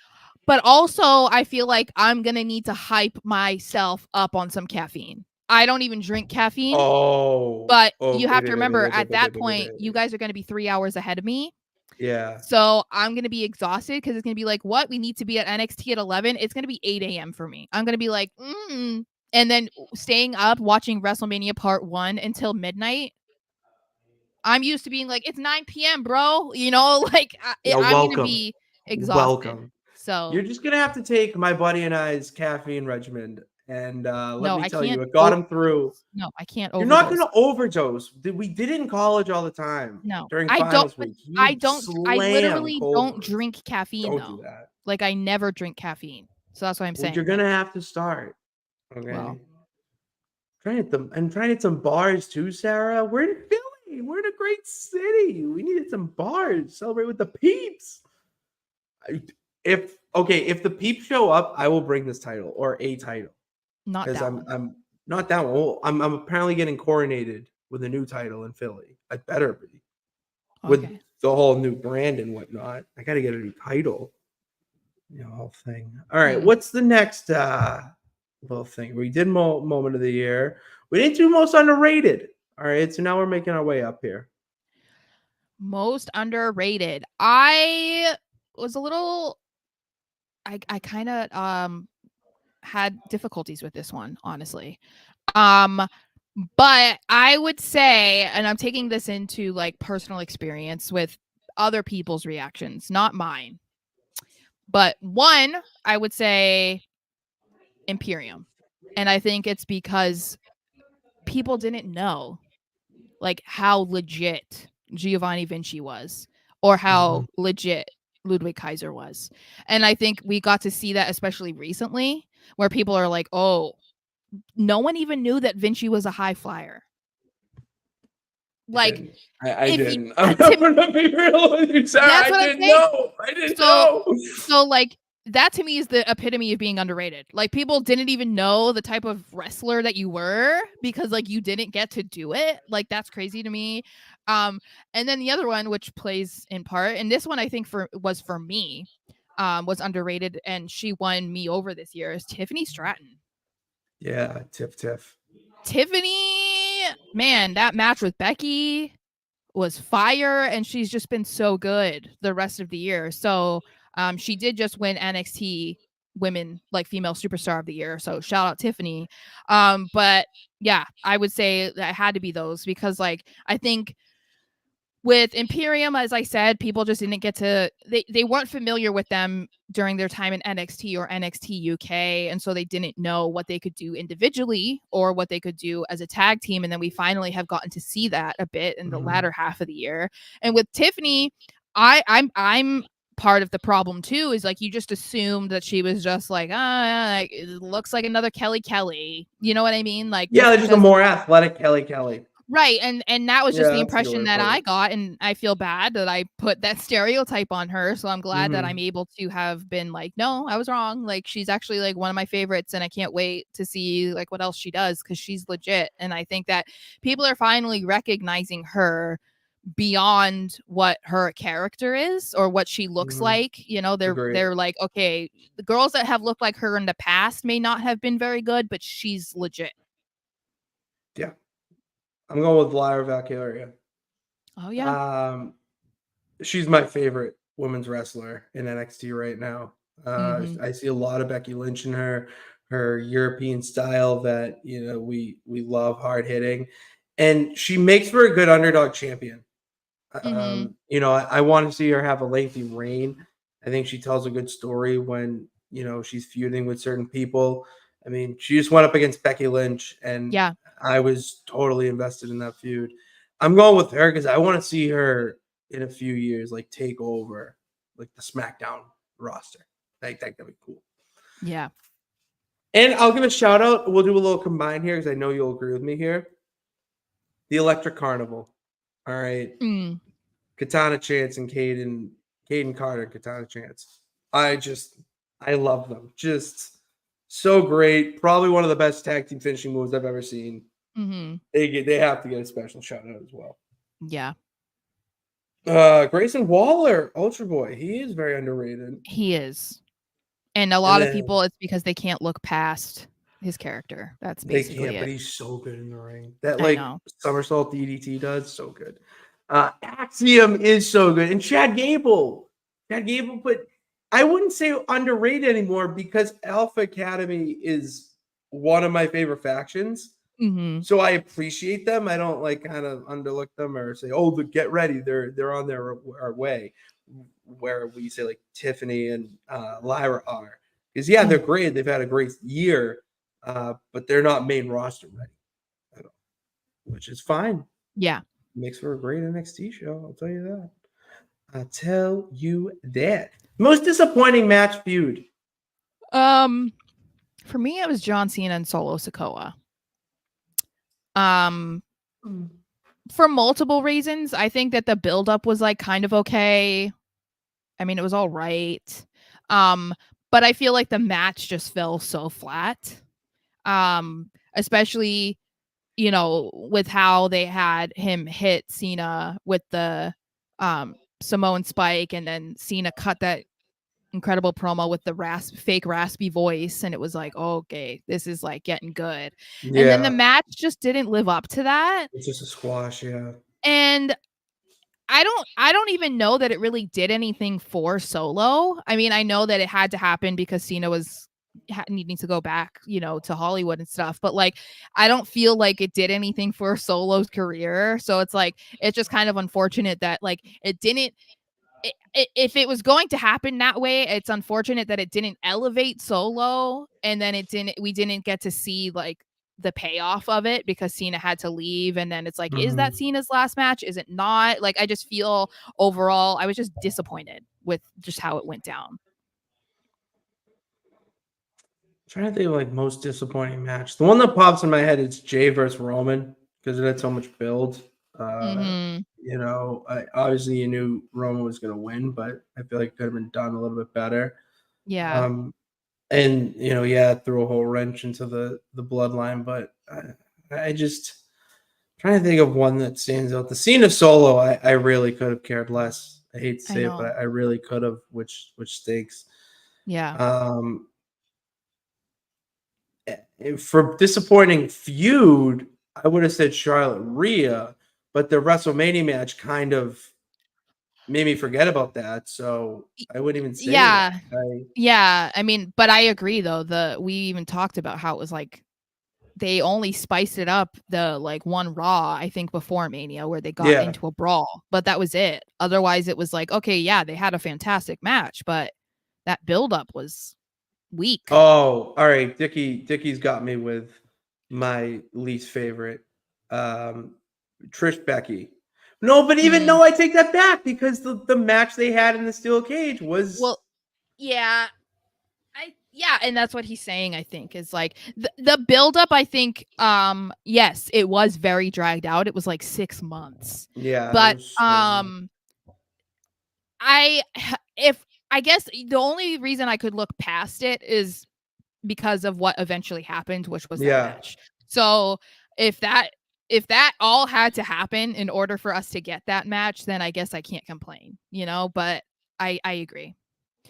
But also, I feel like I'm going to need to hype myself up on some caffeine. I don't even drink caffeine, Oh. but Oh. you have to remember at that point, you guys are going to be 3 hours ahead of me. Yeah. So I'm going to be exhausted because it's going to be like, what? We need to be at NXT at 11. It's going to be 8 a.m. for me. I'm going to be like, and then staying up watching WrestleMania Part 1 until midnight. I'm used to being like, it's 9 p.m., bro. Like Yeah. I'm going to Welcome. be exhausted. Welcome. So You're just gonna have to take my buddy and I's caffeine regimen, and let no, me I tell you, can't it got him through. No, I can't You're not overdose. gonna overdose. We did it in college all the time. No, During I don't. finals week, you I would don't. I slam literally cold don't ones. drink caffeine Don't do though. that. Like I never drink caffeine. So that's what I'm Well, you're saying. Like, gonna have to start. Okay. well, Trying to hit some bars too, Sarah. We're in Philly. We're in a great city. We needed some bars. Celebrate with the peeps. If the peeps show up, I will bring this title or a title. not Because that one. I'm not that one. Well, I'm apparently getting coronated with a new title in Philly. I better be with Okay. the whole new brand and whatnot. I got to get a new title. Whole thing. All right, what's the next little thing? We did moment of the year. We didn't do most underrated. All right, so now we're making our way up here. Most underrated. I was a little. I kind of had difficulties with this one, honestly. But I would say, and I'm taking this into like personal experience with other people's reactions, not mine. But one, I would say Imperium. And I think it's because people didn't know like how legit Giovanni Vinci was or how legit Ludwig Kaiser was. And I think we got to see that especially recently, where people are like, oh, no one even knew that Vinci was a high flyer. I Like, didn't. I if you, didn't. I'm gonna be real with you, Sarah. that's I what I'm didn't saying. know. I didn't So, know. so like, that to me is the epitome of being underrated. Like, people didn't even know the type of wrestler that you were because like you didn't get to do it. Like, that's crazy to me. And then the other one, which plays in part, and this one I think was for me, was underrated, and she won me over this year, is Tiffany Stratton. Yeah, Tiff. Tiffany, man, that match with Becky was fire, and she's just been so good the rest of the year. So she did just win NXT Women like Female Superstar of the Year. So shout out Tiffany. But yeah, I would say that had to be those because like I think with Imperium, as I said, people just didn't get to they weren't familiar with them during their time in NXT or NXT UK, and so they didn't know what they could do individually or what they could do as a tag team. And then we finally have gotten to see that a bit in the latter half of the year. And with Tiffany, I'm part of the problem too, is like you just assumed that she was just like, like, it looks like another Kelly. You know what I mean? Like Yeah, just just a because. more athletic Kelly. Right, and that was just Yeah, the that's a good way impression to that put I it. got, and I feel bad that I put that stereotype on her, so I'm glad that I'm Mhm. able to have been like, "No, I was wrong." Like, she's actually, like, one of my favorites, and I can't wait to see, like, what else she does because she's legit, and I think that people are finally recognizing her beyond what her character is or what she looks Mhm. like. You know, Agreed. they're like, "Okay, the girls that have looked like her in the past may not have been very good, but she's legit." Yeah. I'm going with Lyra Valkyria. Oh, yeah. Um, she's my favorite women's wrestler in NXT right now. Mhm. I see a lot of Becky Lynch in her European style that we love hard hitting, and she makes for a good underdog champion. Mhm. I want to see her have a lengthy reign. I think she tells a good story when she's feuding with certain people. I mean, she just went up against Becky Lynch, and Yeah. I was totally invested in that feud. I'm going with her because I want to see her in a few years, like take over like the SmackDown roster. I think that'd be cool. Yeah. And I'll give a shout out. We'll do a little combine here because I know you'll agree with me here. The Electric Carnival. All right. Mm. Katana Chance and Caden Carter and Katana Chance. I love them. Just so great. Probably one of the best tag team finishing moves I've ever seen. Mhm. They have to get a special shout out as well. Yeah. Grayson Waller, Ultra Boy. He is very underrated. He is. And a And lot of then people, it's because they can't look past his character. That's they basically can't, but it. he's so good in the ring. That I like know. somersault DDT does so good. Axiom is so good. And Chad Gable. But I wouldn't say underrated anymore because Alpha Academy is one of my favorite factions. Mhm. So I appreciate them. I don't like kind of underlook them or say, "Oh, get ready, they're on our way." Where we say like Tiffany and Lyra are, because yeah, they're Mhm. great. They've had a great year, but they're not main roster ready at all, which is fine. Yeah. Makes for a great NXT show. I'll tell you that. I'll tell you that. Most disappointing match feud. Um for me it was John Cena and Solo Sikoa. Um Mm. for multiple reasons. I think that the build up was like kind of okay. I mean, it was all right. Um but I feel like the match just fell so flat. Especially with how they had him hit Cena with the Samoan spike, and then Cena cut that incredible promo with the fake raspy voice, and it was like, oh, okay, this is like getting good. And then the Yeah, match just didn't live up to that. it's just a squash. Yeah. And I don't even know that it really did anything for Solo. I mean, I know that it had to happen because Cena was needing to go back, to Hollywood and stuff, but like I don't feel like it did anything for Solo's career. So it's like it's just kind of unfortunate that like it didn't if it was going to happen that way, it's unfortunate that it didn't elevate Solo, and then we didn't get to see like the payoff of it because Cena had to leave, and then it's like, is that Mhm. Cena's last match? Is it not? Like I just feel overall I was just disappointed with just how it went down. Trying to think of like most disappointing match. The one that pops in my head is Jay versus Roman because it had so much build. Mm-hmm. Obviously you knew Roman was going to win, but I feel like it could have been done a little bit better. Yeah, And threw a whole wrench into the bloodline. But I just trying to think of one that stands out. The Cena solo, I really could have cared less. I hate to I say it, know. but I really could have, which stinks. Yeah. Um, for disappointing feud, I would have said Charlotte Rhea, but the WrestleMania match kind of made me forget about that. So I wouldn't even say that. Yeah. Yeah. I mean, but I agree though. We even talked about how it was like they only spiced it up the like one Raw, I think, before Mania where they got Yeah. into a brawl, but that was it. Otherwise, it was like, okay, yeah, they had a fantastic match, but that buildup was weak. Oh, all right. Dickie's got me with my least favorite. Trish Becky. No, but even Mm. no, I take that back because the match they had in the steel cage was Well, yeah, and that's what he's saying, I think, is like the buildup, I think, yes, it was very dragged out. It was like 6 months. yeah, it But was so long. I if I guess the only reason I could look past it is because of what eventually happened, which was that Yeah, match. So if that all had to happen in order for us to get that match, then I guess I can't complain, but I agree.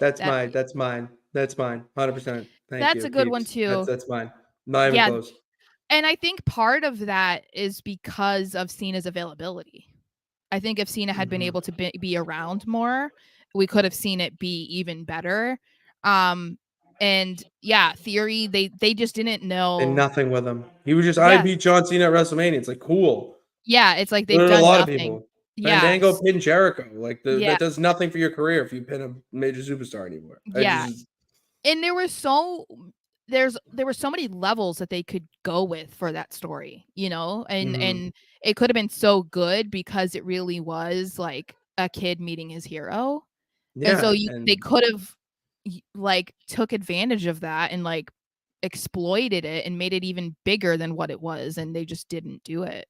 that's That mine. That's mine. That's mine. 100%. Thank that's you, a good one peeps. too. That's mine. Not even Yeah, close. and I think part of that is because of Cena's availability. I think if Cena had been Mhm. able to be around more, we could have seen it be even better. Um, and yeah, Theory, they just didn't And know. nothing with him. He was just, I Yeah, beat John Cena at WrestleMania. It's like, cool. yeah, it's like So they've did a done lot of nothing. people. Yeah, Fandango pinned Jericho. Like yeah, that does nothing for your career if you pin a major superstar anymore. I yeah. just And there were so many levels that they could go with for that story, and mhm. it could have been so good because it really was like a kid meeting his hero. And so Yeah, they and could have like took advantage of that and like exploited it and made it even bigger than what it was, and they just didn't do it.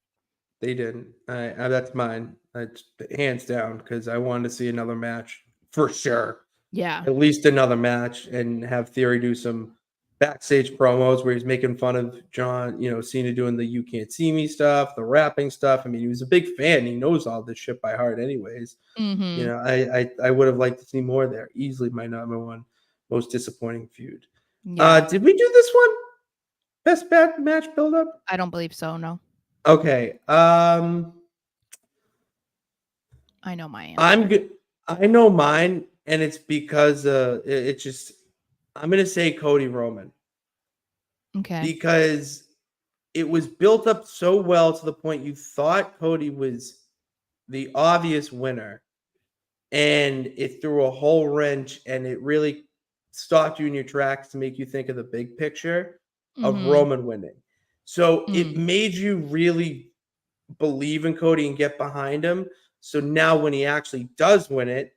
they didn't. That's mine. That's hands down because I wanted to see another match for sure. Yeah. At least another match and have Theory do some backstage promos where he's making fun of John, Cena doing the "You Can't See Me" stuff, the rapping stuff. I mean, he was a big fan. He knows all this shit by heart, anyways. Mhm. I would have liked to see more there. Easily my number one most disappointing feud. Yeah. Did we do this one? Best bad match build up? I don't believe so, no. Okay. I know my I'm answer. good. I know mine, and it's because it's just I'm gonna say Cody Roman Okay. because it was built up so well to the point you thought Cody was the obvious winner, and it threw a whole wrench, and it really stopped you in your tracks to make you think of the big picture of Mhm. Roman winning. So it Mm. made you really believe in Cody and get behind him. So now when he actually does win it,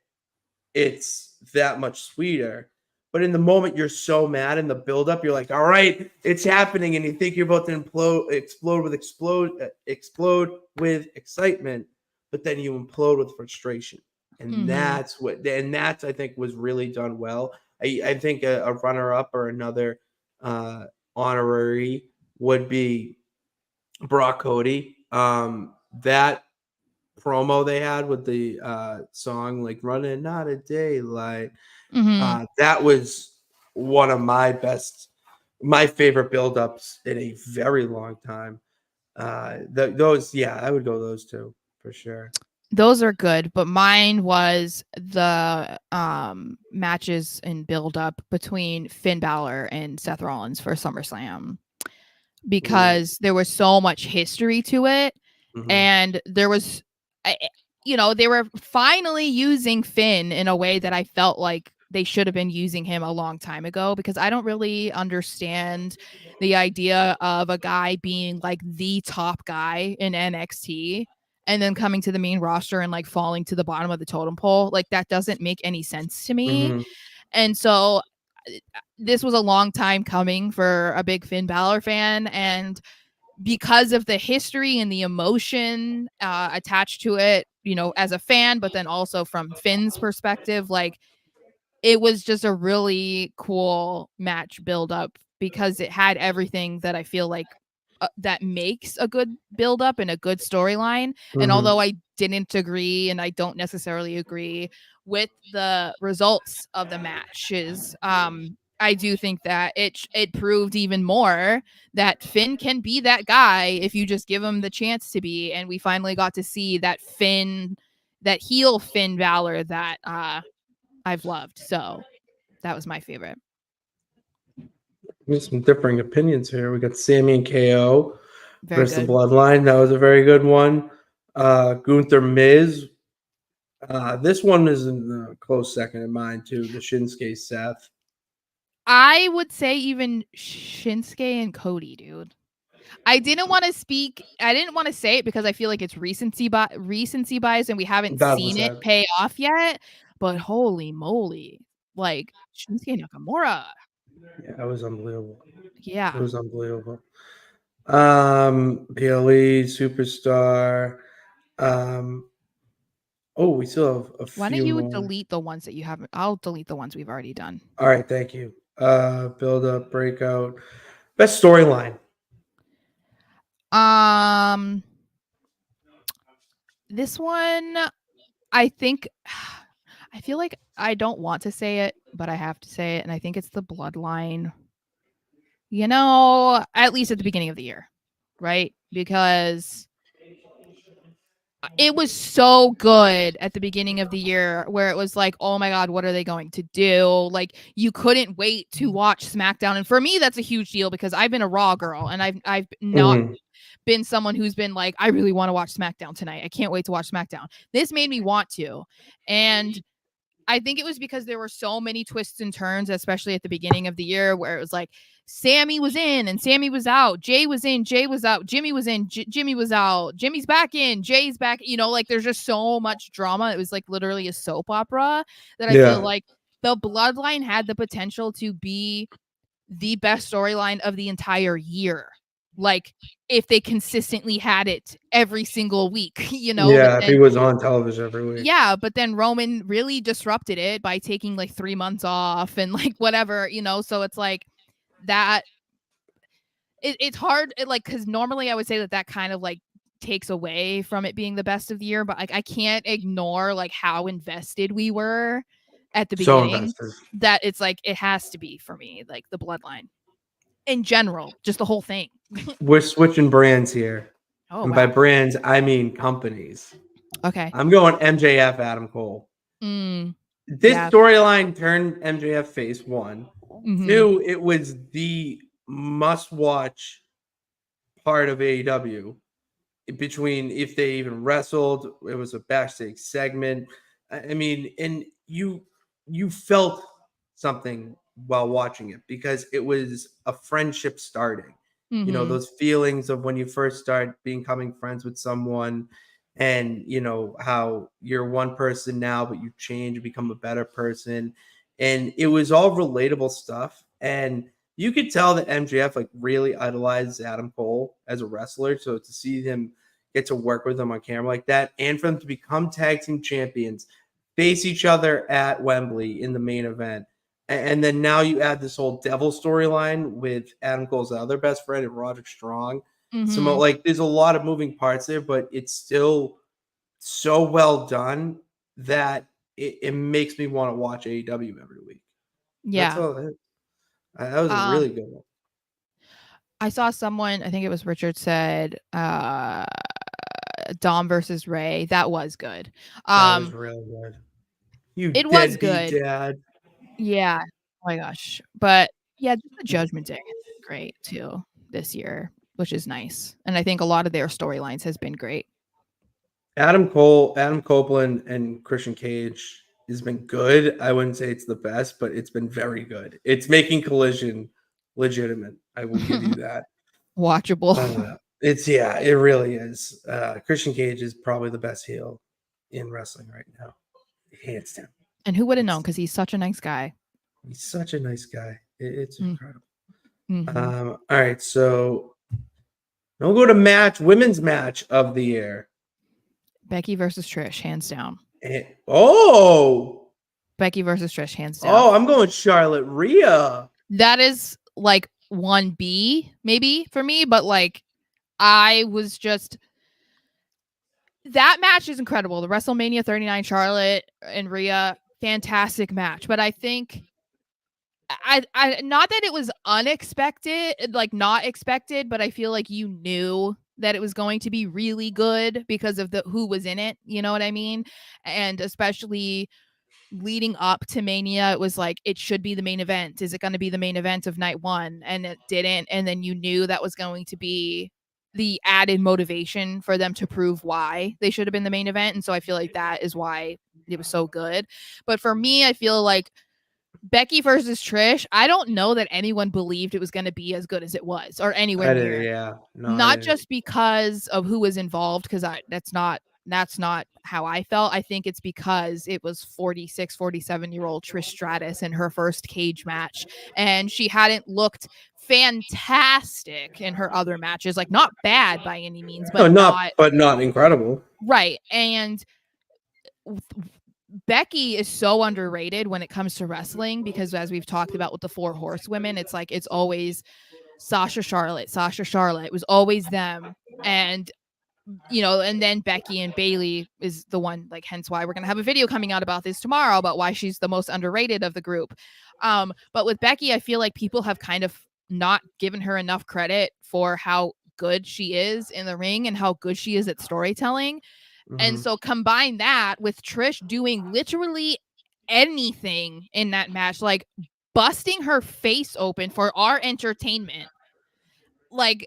it's that much sweeter. But in the moment, you're so mad in the buildup. You're like, all right, it's happening, and you think you're about to explode with excitement, but then you implode with frustration, and Mhm. that's I think was really done well. I think a runner up or another uh, honorary would be Brock Cody. That promo they had with the song like "Running Out of Daylight." Mhm. That was one of my favorite build-ups in a very long time. I would go those two for sure. Those are good, but mine was the matches and build up between Finn Balor and Seth Rollins for SummerSlam, Ooh. because there was so much history to it, Mhm. and there was they were finally using Finn in a way that I felt like they should have been using him a long time ago, because I don't really understand the idea of a guy being like the top guy in NXT and then coming to the main roster and like falling to the bottom of the totem pole. Like that doesn't make any sense to me. Mm-hmm. And so this was a long time coming for a big Finn Balor fan, and because of the history and the emotion attached to it, you know, as a fan, but then also from Finn's perspective, like it was just a really cool match build up because it had everything that I feel like that makes a good build up and a good storyline. And Mm-hmm. although I didn't agree and I don't necessarily agree with the results of the matches, I do think that it proved even more that Finn can be that guy if you just give him the chance to be. And we finally got to see that that heel Finn Balor that I've loved. So that was my favorite. We have some differing opinions here. We got Sammy and KO Very versus the good. Bloodline. That was a very good one. Gunther Miz. This one is a close second in mine too. The Shinsuke Seth. I would say even Shinsuke and Cody, dude. I didn't want to say it because I feel like it's recency bias and we haven't seen it 1,000%. pay off yet. But holy moly, like Shinsuke Nakamura. Yeah, it was unbelievable. Yeah. It was unbelievable. PLE Superstar. We still have a Why don't few you more. delete the ones that you haven't? I'll delete the ones we've already done. All right, thank you. Build up, breakout, best storyline. This one, I think, I feel like I don't want to say it, but I have to say it, and I think it's the Bloodline. You know, at least at the beginning of the year, right? Because it was so good at the beginning of the year where it was like, oh my God, what are they going to do? Like you couldn't wait to watch SmackDown. And for me, that's a huge deal because I've been a Raw girl and I've not been someone who's been like, I really want to watch SmackDown tonight. I can't wait to watch SmackDown. This made me want to. And I think it was because there were so many twists and turns, especially at the beginning of the year, where it was like Sammy was in and Sammy was out, Jay was in, Jay was out, Jimmy was in, Jimmy was out, Jimmy's back in, Jay's back. You know, like there's just so much drama. It was like literally a soap opera that I feel like the Bloodline had the potential to be the best storyline of the entire year. Like if they consistently had it every single week, you know. Yeah, But if then he was on television every week. yeah, but then Roman really disrupted it by taking like 3 months off and like whatever, you know. So it's like that it's hard like because normally I would say that kind of like takes away from it being the best of the year, but like I can't ignore like how invested we were at the So beginning, invested. that it's like it has to be for me, like the Bloodline in general, just the whole thing. We're switching brands here. Oh And by wow. brands, I mean companies. Okay. I'm going MJF Adam Cole. This Yeah. storyline turned MJF face, one. Mm-hmm. Two, it was the must-watch part of AEW. Between if they even wrestled, it was a backstage segment. I mean, and you felt something while watching it because it was a friendship starting. You know, Mm-hmm. those feelings of when you first start becoming friends with someone, and you know how you're one person now, but you change and become a better person. And it was all relatable stuff. And you could tell that MJF like really idolized Adam Cole as a wrestler. So to see him get to work with them on camera like that, and for them to become tag team champions, face each other at Wembley in the main event. And then now you add this whole devil storyline with Adam Cole's other best friend and Roderick Strong. Mm-hmm. So like there's a lot of moving parts there, but it's still so well done that it makes me want to watch AEW every week. That's Yeah. all that was a really good one. I saw someone, I think it was Richard, said Dom versus Ray. That was good. That was really good. It was good. Dad. Yeah. Oh my gosh. But yeah, just the Judgment Day has been great too this year, which is nice. And I think a lot of their storylines has been great. Adam Copeland, and Christian Cage has been good. I wouldn't say it's the best, but it's been very good. It's making Collision legitimate. I will give you that. Watchable. It really is. Christian Cage is probably the best heel in wrestling right now, hands down. And who would have known? Because he's such a nice guy. He's such a nice guy. It's incredible. Mm-hmm. All right, so we'll go to women's match of the year. Becky versus Trish, hands down. Becky versus Trish, hands down. Oh, I'm going Charlotte Rhea. That is like 1B maybe for me, but like I was just that match is incredible. The WrestleMania 39 Charlotte and Rhea, fantastic match. But I think I not that it was unexpected, like not expected, but I feel like you knew that it was going to be really good because of the who was in it, you know what I mean? And especially leading up to Mania, it was like it should be the main event. Is it going to be the main event of night one? And it didn't. And then you knew that was going to be the added motivation for them to prove why they should have been the main event. And so I feel like that is why it was so good. But for me, I feel like Becky versus Trish, I don't know that anyone believed it was going to be as good as it was or anywhere near. Yeah. No, not just because of who was involved, because that's not how I felt. I think it's because it was 46, 47-year-old Trish Stratus in her first cage match, and she hadn't looked fantastic in her other matches. Like, not bad by any means, but not incredible. Right. And Becky is so underrated when it comes to wrestling because, as we've talked about with the Four Horsewomen, it's like it's always Sasha Charlotte. It was always them. And, you know, and then Becky and Bayley is the one, like, hence why we're going to have a video coming out about this tomorrow about why she's the most underrated of the group. But with Becky, I feel like people have kind of not given her enough credit for how good she is in the ring and how good she is at storytelling. And so combine that with Trish doing literally anything in that match, like busting her face open for our entertainment, like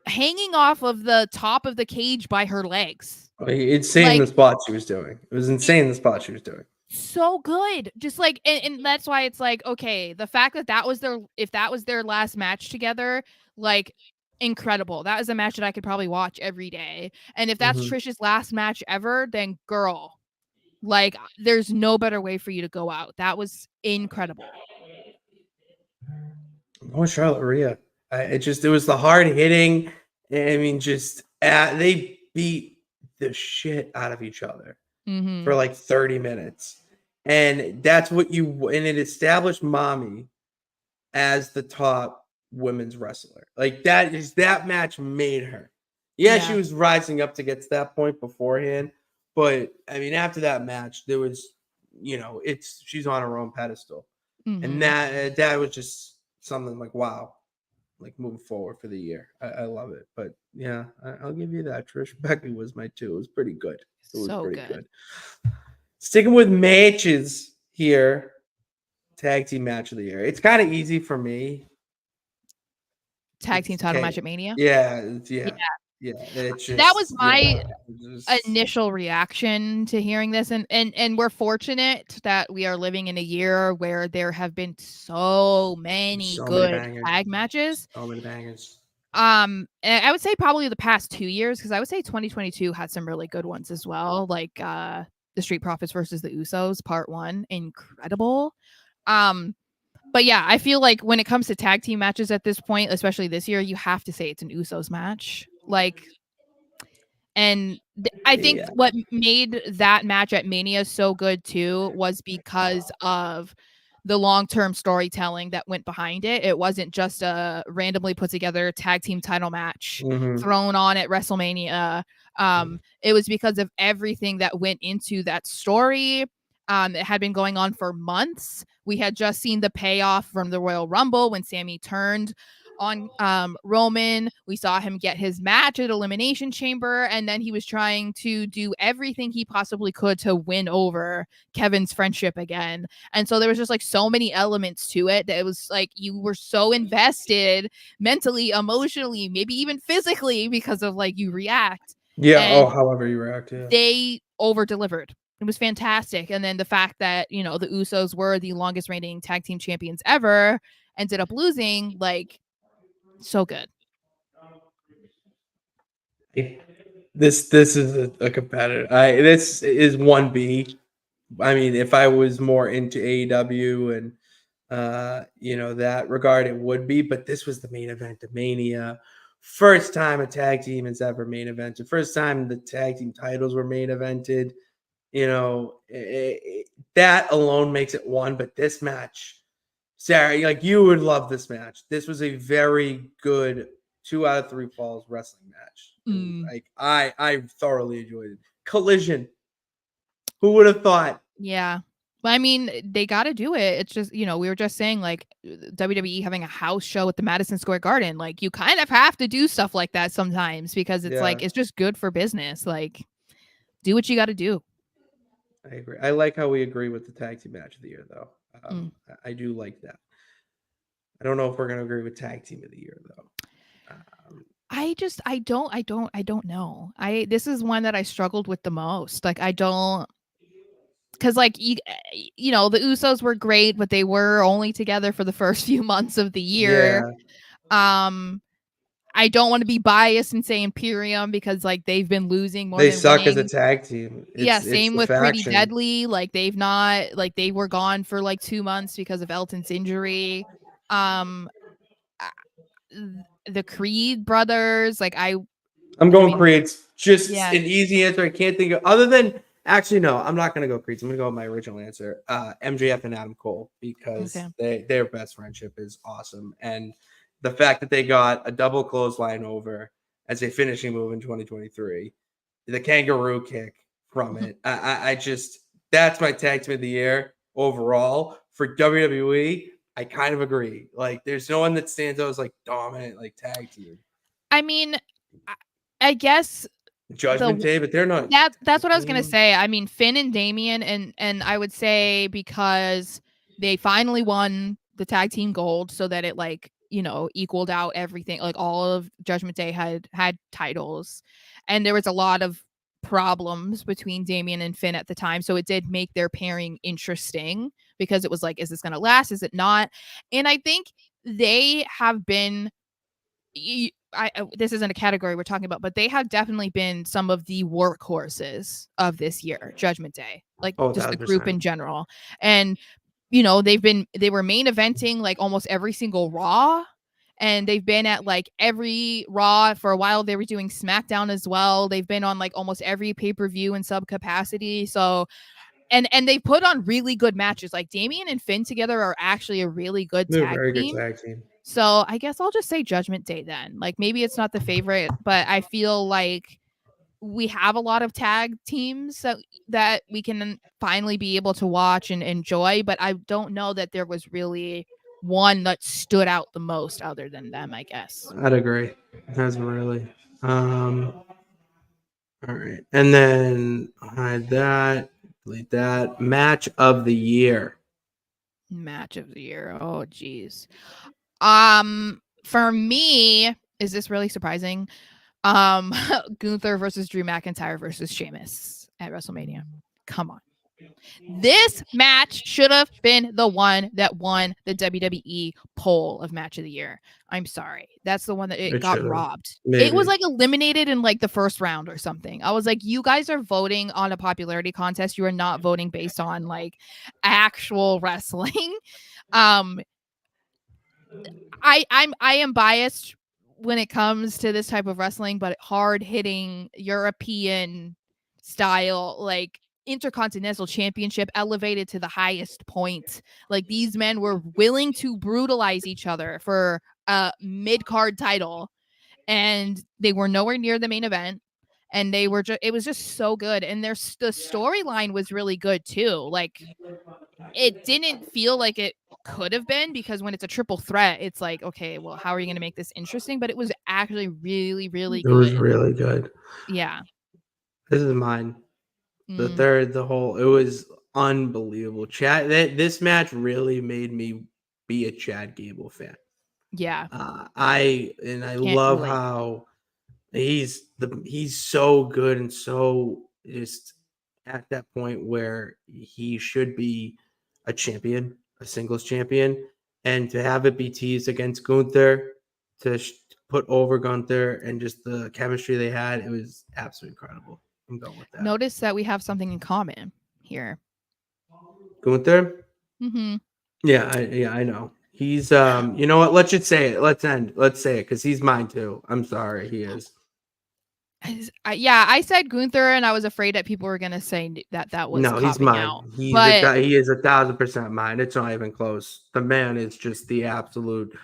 hanging off of the top of the cage by her legs. Insane, the spot she was doing. It was insane, the spot she was doing. So good. Just like, and that's why it's like, okay, the fact that if that was their last match together, like, incredible. That is a match that I could probably watch every day. And if that's Trish's last match ever, then girl, like, there's no better way for you to go out. That was incredible. Oh, Charlotte Rhea. It was the hard hitting. I mean, they beat the shit out of each other for like 30 minutes. And that's and it established Mommy as the top women's wrestler. Like, that match made her. Yeah, she was rising up to get to that point beforehand. But I mean, after that match, there was, she's on her own pedestal. And that was just something like, wow, like moving forward for the year. I love it. But yeah, I'll give you that. Trish Becky was my 2. It was pretty good. It was pretty good. Sticking with matches here, tag team match of the year. It's kind of easy for me. Tag team title match at Mania? Yeah. That was my initial reaction to hearing this. And we're fortunate that we are living in a year where there have been so many good tag matches. So many bangers. And I would say probably the past 2 years, because I would say 2022 had some really good ones as well. Like the Street Profits versus the Usos, part 1, incredible. But yeah, I feel like when it comes to tag team matches at this point, especially this year, you have to say it's an Usos match. Like, and I think what made that match at Mania so good too was because of the long-term storytelling that went behind it. It wasn't just a randomly put together tag team title match thrown on at WrestleMania. It was because of everything that went into that story. It had been going on for months. We had just seen the payoff from the Royal Rumble when Sami turned on Roman. We saw him get his match at Elimination Chamber, and then he was trying to do everything he possibly could to win over Kevin's friendship again. And so there was just like so many elements to it that it was like you were so invested mentally, emotionally, maybe even physically because of like you react. Yeah. However you react. Yeah. They over-delivered. It was fantastic. And then the fact that, the Usos were the longest reigning tag team champions ever ended up losing, like, so good. This is a competitor. This is 1B. I mean, if I was more into AEW and that regard, it would be. But this was the main event of Mania. First time a tag team has ever main evented. First time the tag team titles were main evented. That alone makes it one. But this match, Sarah, like you would love this match. This was a very good 2 out of 3 falls wrestling match. Like I thoroughly enjoyed it. Collision. Who would have thought? Yeah. But I mean, they got to do it. It's just, we were just saying like WWE having a house show at the Madison Square Garden. Like you kind of have to do stuff like that sometimes because it's like, it's just good for business. Like do what you got to do. I agree. I like how we agree with the tag team match of the year, though. I do like that. I don't know if we're going to agree with tag team of the year, though. I don't know. This is one that I struggled with the most. Like I don't, because like the Usos were great, but they were only together for the first few months of the year. I don't want to be biased and say Imperium because like they've been losing more they than suck winning. as a tag team. It's Same the with Pretty faction. Deadly. Like they've not, like they were gone for like 2 months because of Elton's injury. The Creed brothers, like I'm going Creeds. Just yeah. an easy answer. I can't think of other than actually no. I'm not going to go Creeds. I'm going to go with my original answer. MJF and Adam Cole because their best friendship is awesome, and the fact that they got a double clothesline over as a finishing move in 2023, the kangaroo kick from it. I just that's my tag team of the year overall for WWE. I kind of agree. Like, there's no one that stands out as like dominant like tag team. I mean, I guess Judgment Day, but they're not. That's what I was gonna say. I mean, Finn and Damian, and I would say because they finally won the tag team gold, so that it like equaled out everything. Like all of Judgment Day had titles, and there was a lot of problems between Damian and Finn at the time, so it did make their pairing interesting because it was like, is this gonna last? Is it not? And I think they have been. This isn't a category we're talking about, but they have definitely been some of the workhorses of this year, Judgment Day, like just the group in general. And they were main eventing like almost every single Raw, and they've been at like every Raw for a while. They were doing SmackDown as well. They've been on like almost every pay-per-view in sub capacity. So and they put on really good matches. Like Damian and Finn together are actually a really good tag team. So I guess I'll just say Judgment Day then. Like maybe it's not the favorite, but I feel like we have a lot of tag teams that we can finally be able to watch and enjoy. But I don't know that there was really one that stood out the most other than them, I guess. I'd agree. That's really. All right. And then hide that, delete that. Match of the year. Match of the year. Oh, geez. For me, is this really surprising? Gunther versus Drew McIntyre versus Sheamus at WrestleMania. Come on. This match should have been the one that won the WWE poll of match of the year. I'm sorry. That's the one that it got robbed. Maybe. It was like eliminated in like the first round or something. I was like, you guys are voting on a popularity contest. You are not voting based on like actual wrestling. I am biased when it comes to this type of wrestling, but hard hitting European style, like Intercontinental Championship elevated to the highest point. Like these men were willing to brutalize each other for a mid-card title, and they were nowhere near the main event. And they were it was just so good. And the storyline was really good too. Like it didn't feel like it could have been, because when it's a triple threat, it's like, okay, well, how are you going to make this interesting? But it was actually really, really good. It was really good. Yeah. This is mine. The third, it was unbelievable. Chad, this match really made me be a Chad Gable fan. Yeah. I love how he's so good and so just at that point where he should be a champion, a singles champion, and to have it be teased against Gunther, to put over Gunther and just the chemistry they had, it was absolutely incredible. I'm going with that. Notice that we have something in common here. Gunther? Mm-hmm. Yeah, I know. He's you know what? Let's just say it. Let's say it because he's mine too. I'm sorry, he is. Yeah, I said Gunther, and I was afraid that people were gonna say that was No, he's copping mine. out. But He is 1,000% mine. It's not even close. The man is just the absolute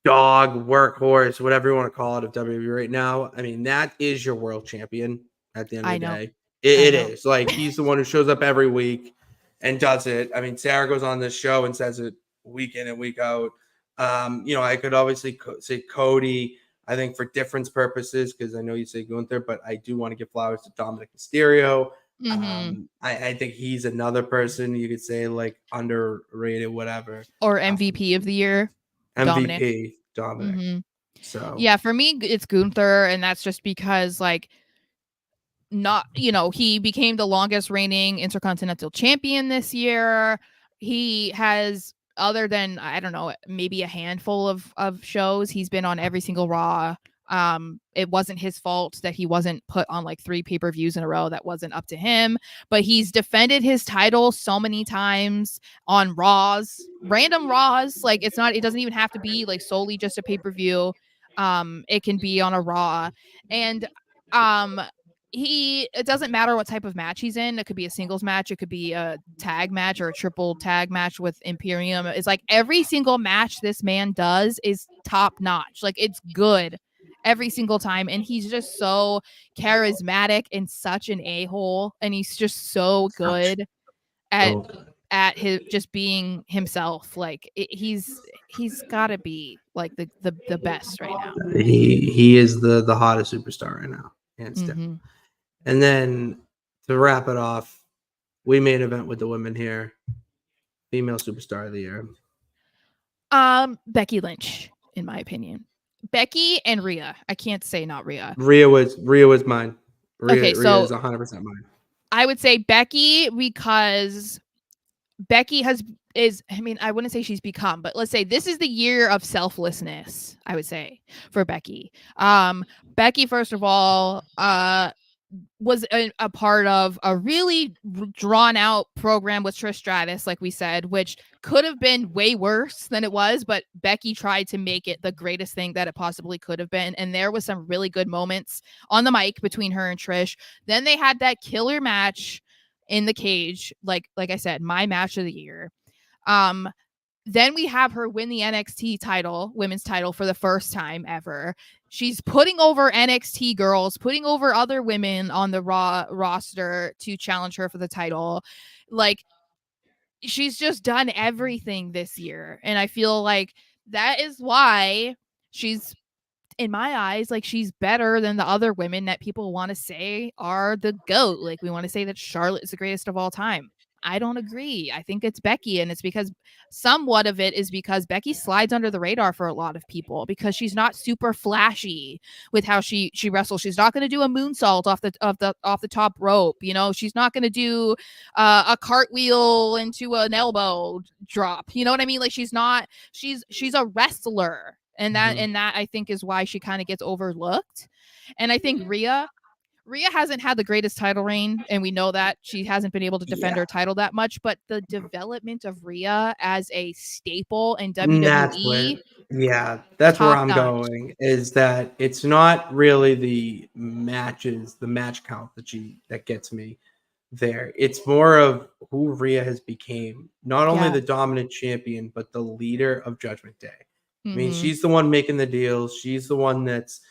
dog, workhorse, whatever you want to call it of WWE right now. I mean, that is your world champion at the end of I the know, day. I It know. is. Like he's the one who shows up every week and does it. I mean, Sara goes on this show and says it week in and week out. You know, I could obviously say Cody, I think for difference purposes, because I know you say Gunther, but I do want to give flowers to Dominic Mysterio. Mm-hmm. I think he's another person you could say like underrated, whatever. Or MVP of the year, Dominic. MVP Dominic. Mm-hmm. So Yeah, for me, it's Gunther, and that's just because like not he became the longest reigning intercontinental champion this year. He has, other than I don't know, maybe a handful of shows, he's been on every single Raw. It wasn't his fault that he wasn't put on like 3 pay-per-views in a row. That wasn't up to him, but he's defended his title so many times on Raws, random Raws. Like it doesn't even have to be like solely just a pay-per-view. It can be on a Raw. And um it doesn't matter what type of match he's in. It could be a singles match, it could be a tag match or a triple tag match with Imperium. It's like every single match this man does is top notch. Like it's good every single time, and he's just so charismatic and such an a-hole, and he's just so good at his just being himself. Like he's got to be like the best right now. he is the hottest superstar right now, hands down. Mm-hmm. And then to wrap it off, we main event with the women here. Female superstar of the year. Becky Lynch, in my opinion. Becky and Rhea. I can't say not Rhea. Rhea was mine. Rhea is 100% mine. I would say Becky because Becky I mean, I wouldn't say she's become, but let's say this is the year of selflessness, I would say, for Becky. Becky, first of all, was a part of a really drawn out program with Trish Stratus, like we said, which could have been way worse than it was, but Becky tried to make it the greatest thing that it possibly could have been. And there was some really good moments on the mic between her and Trish. Then they had that killer match in the cage, like I said, my match of the year. Then we have her win the NXT title, women's title, for the first time ever. She's putting over NXT girls, putting over other women on the Raw roster to challenge her for the title. Like, she's just done everything this year. And I feel like that is why she's, in my eyes, like she's better than the other women that people want to say are the GOAT. Like we want to say that Charlotte is the greatest of all time. I don't agree. I think it's Becky, and it's because somewhat of it is because Becky slides under the radar for a lot of people because she's not super flashy with how she wrestles. She's not going to do a moonsault off the top rope. You know, she's not going to do a cartwheel into an elbow drop. You know what I mean? Like she's a wrestler. And that I think is why she kind of gets overlooked. And I think Rhea hasn't had the greatest title reign, and we know that she hasn't been able to defend her title that much. But the development of Rhea as a staple in WWE, That's where I'm top-notch. going. Is that it's not really the matches, the match count that gets me there. It's more of who Rhea has became. Not only the dominant champion, but the leader of Judgment Day. I mean, she's the one making the deals. She's the one that's,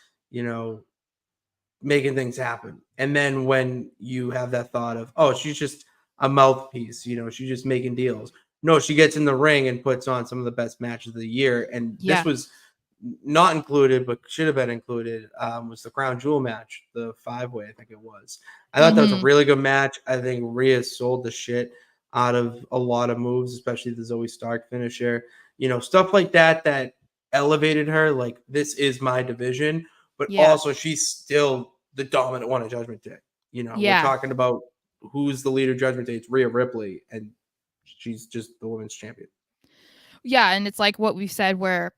making things happen. And then when you have that thought of, oh, she's just a mouthpiece, she's just making deals. No, she gets in the ring and puts on some of the best matches of the year. And this was not included, but should have been included, was the Crown Jewel match, the 5-way, I think it was. I thought that was a really good match. I think Rhea sold the shit out of a lot of moves, especially the Zoe Stark finisher. Stuff like that elevated her. Like, this is my division. But also, she's still the dominant one of Judgment Day. We're talking about who's the leader of Judgment Day. It's Rhea Ripley, and she's just the women's champion. Yeah, and it's like what we said, where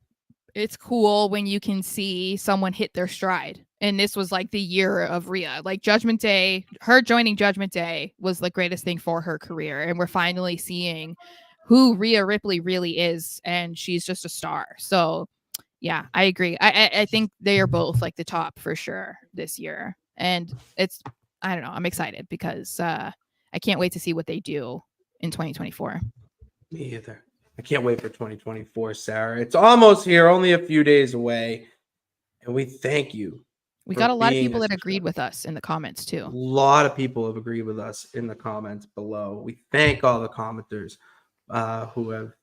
it's cool when you can see someone hit their stride. And this was like the year of Rhea. Like Judgment Day, her joining Judgment Day was the greatest thing for her career. And we're finally seeing who Rhea Ripley really is. And she's just a star. So yeah, I agree. I think they are both like the top for sure this year. And it's, I don't know, I'm excited because I can't wait to see what they do in 2024. Me either. I can't wait for 2024, Sarah. It's almost here, only a few days away. And we thank you. We for got a lot of being people a that agreed subscriber. with us in the comments A too. lot of people have agreed with us in the comments below. We thank all the commenters who have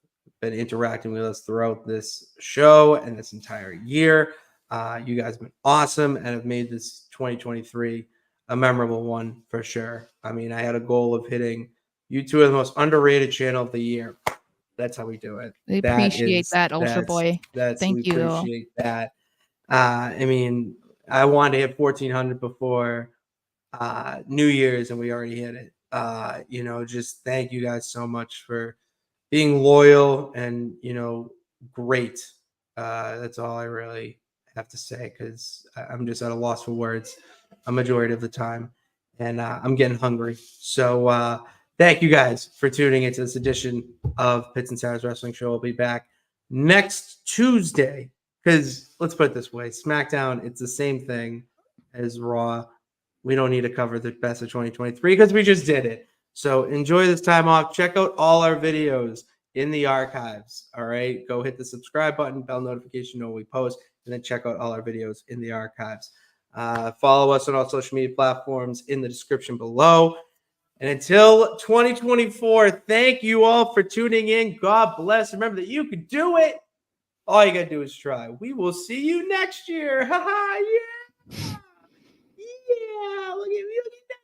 been interacting with us throughout this show and this entire year. You guys have been awesome and have made this 2023 a memorable one for sure. I mean, I had a goal of hitting you two are the most underrated channel of the year. That's how we do it. We appreciate that, Ultra Boy. We Thank you. appreciate that. I mean, I wanted to hit 1,400 before New Year's, and we already hit it. Just thank you guys so much for being loyal and great. That's all I really have to say because I'm just at a loss for words a majority of the time, and I'm getting hungry. So thank you guys for tuning into this edition of Pits and Sarah's Wrestling Show. We'll be back next Tuesday because let's put it this way: SmackDown, it's the same thing as Raw. We don't need to cover the best of 2023 because we just did it. So enjoy this time off. Check out all our videos in the archives. All right. Go hit the subscribe button, bell notification, know when we post, and then check out all our videos in the archives. Follow us on all social media platforms in the description below. And until 2024, thank you all for tuning in. God bless. Remember that you can do it. All you got to do is try. We will see you next year. Ha ha. Yeah. Yeah. Look at me.